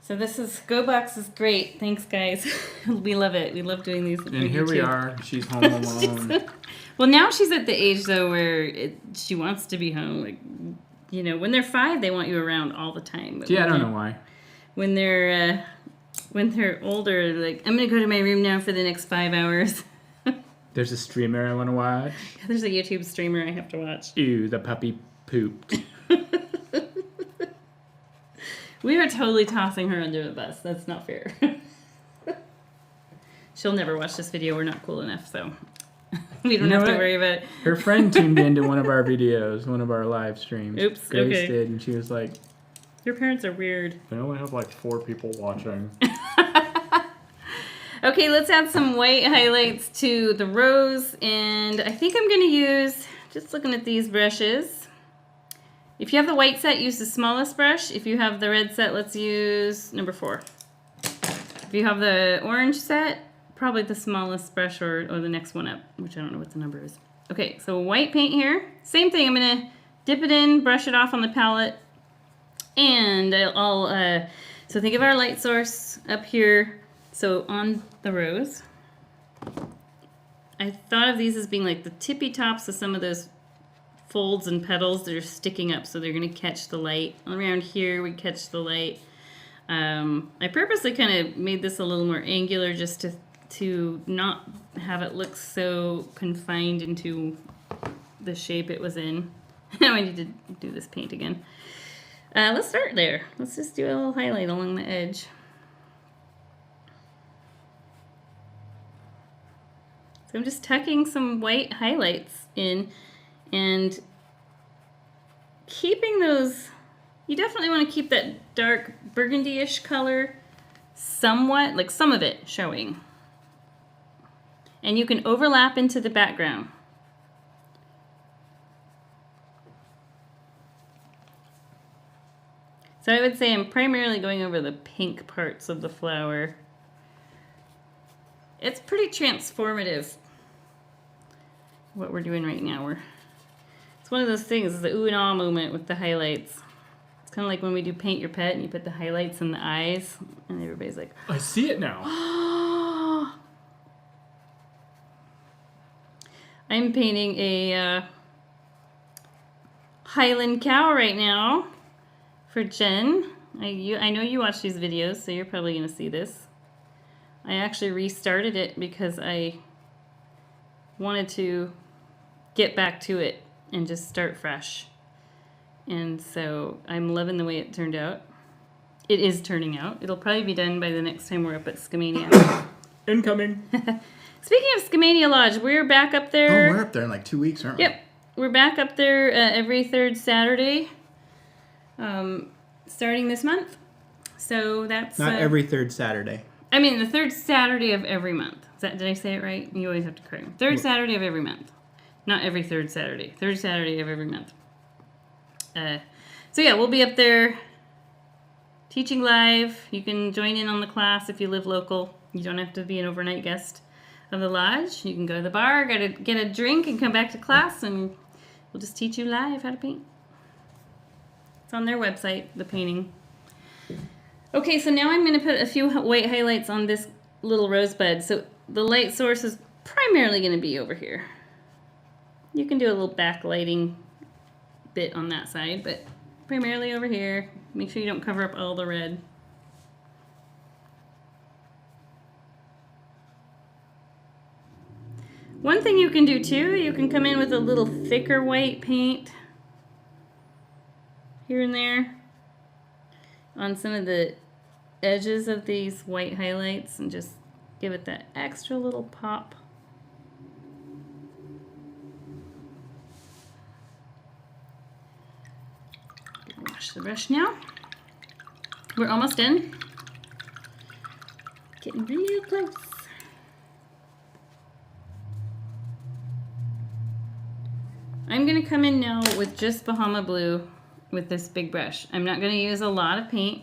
So this is Gogh is great. Thanks, guys. We love it. We love doing these. And here we are. She's home alone. Well, now she's at the age though where she wants to be home. Like, you know, when they're 5, they want you around all the time. But Yeah, I don't know why. When they're older, like, I'm gonna go to my room now for the next 5 hours. There's a streamer I want to watch. There's a YouTube streamer I have to watch. Ew, the puppy pooped. We are totally tossing her under the bus. That's not fair. She'll never watch this video. We're not cool enough, so we don't have to worry about it. Her friend tuned into one of our videos, one of our live streams. Oops, Grace okay. did, and she was like, Your parents are weird. I only have like 4 people watching. Okay, let's add some white highlights to the rose, and I think I'm going to use, just looking at these brushes, if you have the white set, use the smallest brush. If you have the red set, let's use number 4. If you have the orange set, probably the smallest brush or the next one up, which I don't know what the number is. Okay, so white paint here. Same thing, I'm going to dip it in, brush it off on the palette, and so think of our light source up here. So on the rose, I thought of these as being like the tippy tops of some of those folds and petals that are sticking up, so they're going to catch the light. Around here, we catch the light. I purposely kind of made this a little more angular just to not have it look so confined into the shape it was in. Now I need to do this paint again. Let's start there. Let's just do a little highlight along the edge. So I'm just tucking some white highlights in and keeping those. You definitely want to keep that dark burgundy-ish color somewhat, like some of it showing. And you can overlap into the background. So I would say I'm primarily going over the pink parts of the flower. It's pretty transformative, what we're doing right now. It's one of those things, the ooh and ah moment with the highlights. It's kind of like when we do Paint Your Pet and you put the highlights in the eyes, and everybody's like, I see it now. I'm painting a Highland cow right now for Jen. I know you watch these videos, so you're probably going to see this. I actually restarted it because I wanted to get back to it and just start fresh. And so I'm loving the way it turned out. It is turning out. It'll probably be done by the next time we're up at Skamania. Incoming. Speaking of Skamania Lodge, we're back up there. Oh, we're up there in like 2 weeks, aren't we? Yep. We're back up there every 3rd Saturday, starting this month. So that's... Not every 3rd Saturday. I mean, the 3rd Saturday of every month. Did I say it right? You always have to correct me. 3rd Saturday of every month. Not every 3rd Saturday. 3rd Saturday of every month. So yeah, we'll be up there teaching live. You can join in on the class if you live local. You don't have to be an overnight guest of the lodge. You can go to the bar, get a drink, and come back to class, and we'll just teach you live how to paint. It's on their website, the painting. Okay, so now I'm going to put a few white highlights on this little rosebud. So the light source is primarily going to be over here. You can do a little backlighting bit on that side, but primarily over here. Make sure you don't cover up all the red. One thing you can do too, you can come in with a little thicker white paint here and there on some of the edges of these white highlights and just give it that extra little pop. Wash the brush now. We're almost done. Getting real close. I'm going to come in now with just Bahama Blue with this big brush. I'm not going to use a lot of paint.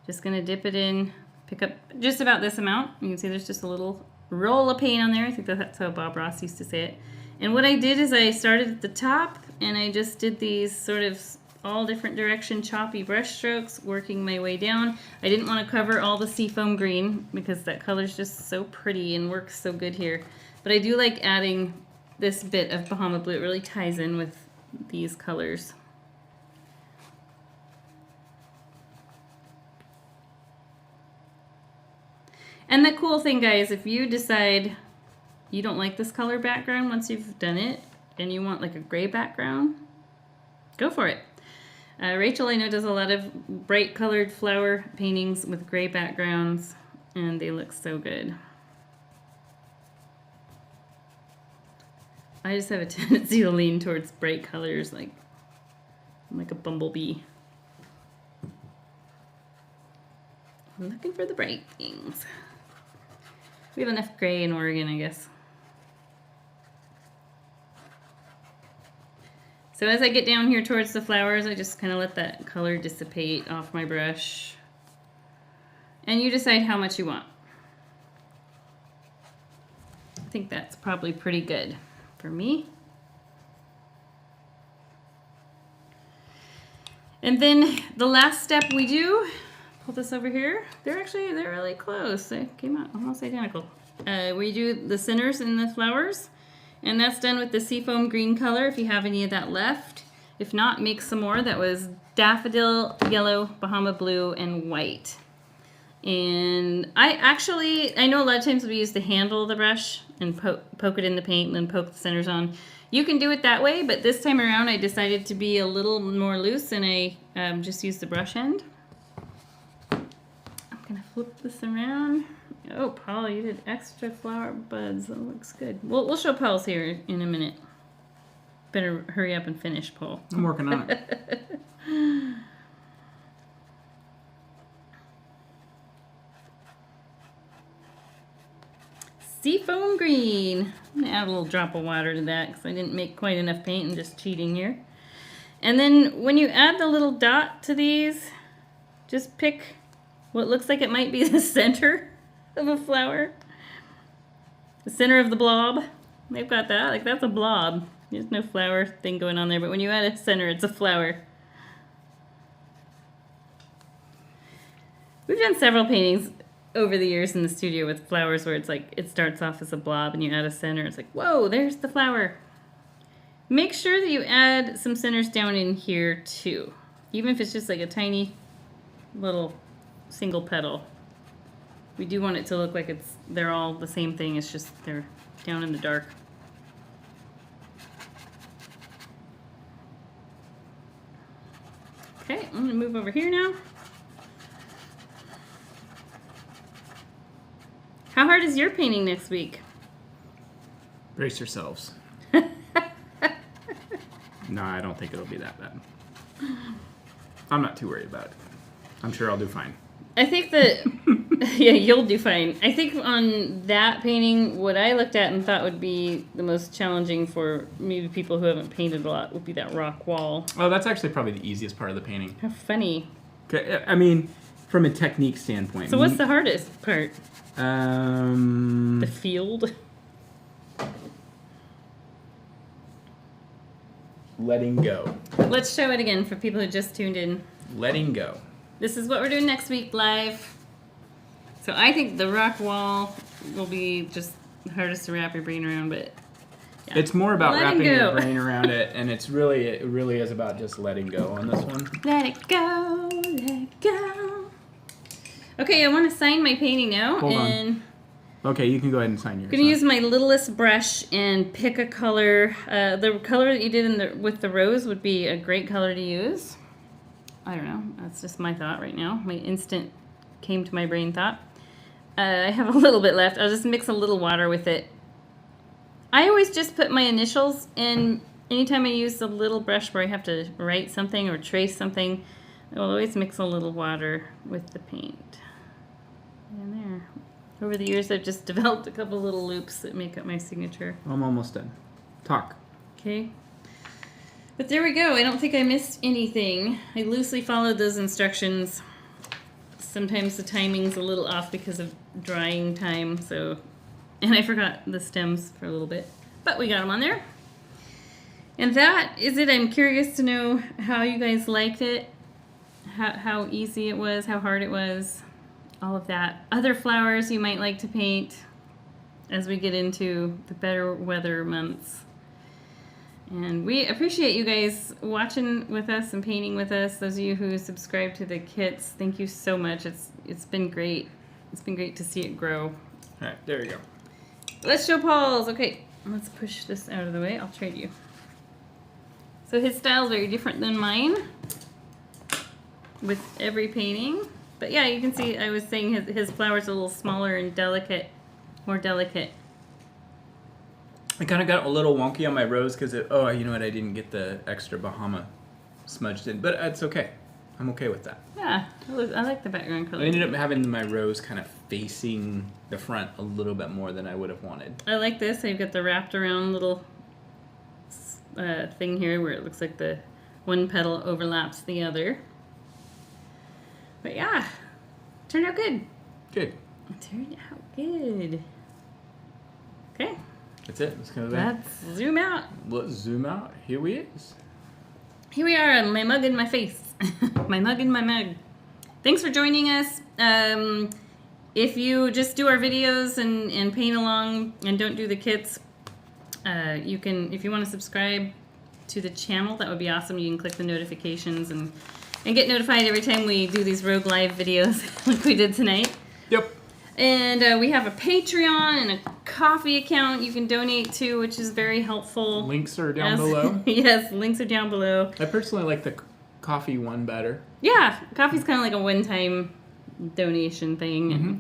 Just going to dip it in, pick up just about this amount. You can see there's just a little roll of paint on there. I think that's how Bob Ross used to say it. And what I did is I started at the top and I just did these sort of all different direction choppy brush strokes, working my way down. I didn't want to cover all the seafoam green because that color is just so pretty and works so good here. But I do like adding this bit of Bahama Blue. It really ties in with these colors. And the cool thing, guys, if you decide you don't like this color background once you've done it and you want like a gray background, go for it. Rachel, I know, does a lot of bright colored flower paintings with gray backgrounds, and they look so good. I just have a tendency to lean towards bright colors, like I'm like a bumblebee. I'm looking for the bright things. We have enough gray in Oregon, I guess. So as I get down here towards the flowers, I just kind of let that color dissipate off my brush. And you decide how much you want. I think that's probably pretty good for me. And then the last step we do, pull this over here. They're really close. They came out almost identical. We do the centers in the flowers, and that's done with the seafoam green color if you have any of that left. If not, make some more. That was daffodil, yellow, Bahama Blue, and white. And I know a lot of times we use the handle of the brush and poke it in the paint and then poke the centers on. You can do it that way, but this time around I decided to be a little more loose and I just used the brush end. I'm gonna flip this around. Oh, Paul, you did extra flower buds. That looks good. We'll show Paul's here in a minute. Better hurry up and finish, Paul. I'm working on it. Seafoam green. I'm gonna add a little drop of water to that because I didn't make quite enough paint. I'm just cheating here. And then when you add the little dot to these, just pick what looks like it might be the center of a flower. The center of the blob. They've got that. Like, that's a blob. There's no flower thing going on there, but when you add a center, it's a flower. We've done several paintings over the years in the studio with flowers where it's like it starts off as a blob and you add a center. It's like, whoa, there's the flower. Make sure that you add some centers down in here too, even if it's just like a tiny little single petal. We do want it to look like they're all the same thing. It's just they're down in the dark. Okay, I'm gonna move over here now. How hard is your painting next week? Brace yourselves. No, I don't think it'll be that bad. I'm not too worried about it. I'm sure I'll do fine. I think that, yeah, you'll do fine. I think on that painting, what I looked at and thought would be the most challenging for maybe people who haven't painted a lot would be that rock wall. Oh, that's actually probably the easiest part of the painting. How funny. I mean, from a technique standpoint. So what's the hardest part? The field? Letting go. Let's show it again for people who just tuned in. Letting go. This is what we're doing next week live. So I think the rock wall will be just the hardest to wrap your brain around, but Yeah. It's more about Letting wrapping your go. brain around it, and it really is about just letting go on this one. Let it go, let it go. Okay, I want to sign my painting now. Hold on. Okay, you can go ahead and sign yours. I'm going to use my littlest brush and pick a color. The color that you did with the rose would be a great color to use. I don't know. That's just my thought right now. My instant came to my brain thought. I have a little bit left. I'll just mix a little water with it. I always just put my initials in. Anytime I use the little brush where I have to write something or trace something, I will always mix a little water with the paint. And there. Over the years, I've just developed a couple little loops that make up my signature. I'm almost done. Talk. Okay. But there we go. I don't think I missed anything. I loosely followed those instructions. Sometimes the timing's a little off because of drying time, so... And I forgot the stems for a little bit. But we got them on there. And that is it. I'm curious to know how you guys liked it. How easy it was, how hard it was. All of that. Other flowers you might like to paint as we get into the better weather months. And we appreciate you guys watching with us and painting with us. Those of you who subscribe to the kits, thank you so much. It's been great. It's been great to see it grow. All right, there you go. Let's show Paul's. Okay, let's push this out of the way. I'll trade you. So his style is very different than mine with every painting. But yeah, you can see I was saying his flowers are a little smaller and delicate, more delicate. I kind of got a little wonky on my rose because, oh, you know what, I didn't get the extra Bahama smudged in. But it's okay. I'm okay with that. Yeah, I like the background color. I ended up having my rose kind of facing the front a little bit more than I would have wanted. I like this. I've got the wrapped around little thing here where it looks like the one petal overlaps the other. But yeah, turned out good. Good. It turned out good. Okay. That's it. Let's go Let's zoom out. Let's zoom out. Here we is. Here we are on my mug in my face. My mug in my mug. Thanks for joining us. If you just do our videos and paint along and don't do the kits, you can, if you want to subscribe to the channel, that would be awesome. You can click the notifications and get notified every time we do these Rogue Live videos like we did tonight. Yep. And we have a Patreon and a coffee account you can donate to, which is very helpful. Links are down below. Yes, links are down below. I personally like the coffee one better. Yeah, coffee's kind of like a one-time donation thing. Mm-hmm.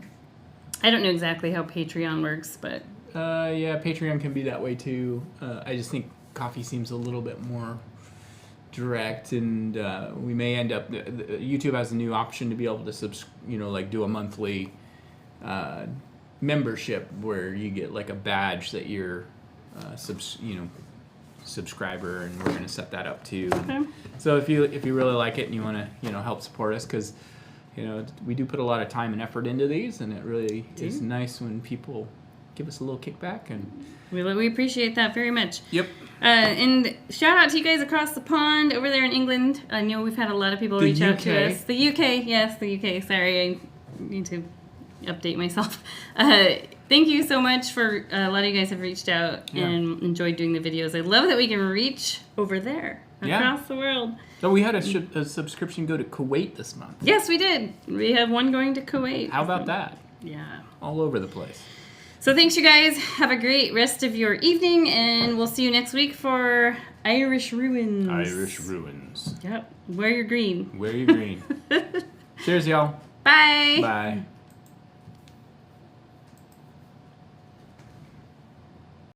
I don't know exactly how Patreon works, but... Yeah, Patreon can be that way too. I just think coffee seems a little bit more direct, and we may end up... YouTube has a new option to be able to, like do a monthly membership where you get like a badge that you're, subscriber, and we're going to set that up too. Okay. So if you really like it and you want to, help support us, because we do put a lot of time and effort into these, and it really is nice when people give us a little kickback, and we appreciate that very much. Yep. And shout out to you guys across the pond over there in England. I know we've had a lot of people reach out to us. The UK, yes, the UK. Sorry, I need to update myself. Thank you so much for a lot of you guys have reached out and enjoyed doing the videos. I love that we can reach over there across the world. So we had a subscription go to Kuwait this month. Yes, we did. We have one going to Kuwait. How about that? Yeah. All over the place. So thanks, you guys. Have a great rest of your evening, and we'll see you next week for Irish Ruins. Irish Ruins. Yep. Wear your green. Wear your green. Cheers, y'all. Bye. Bye.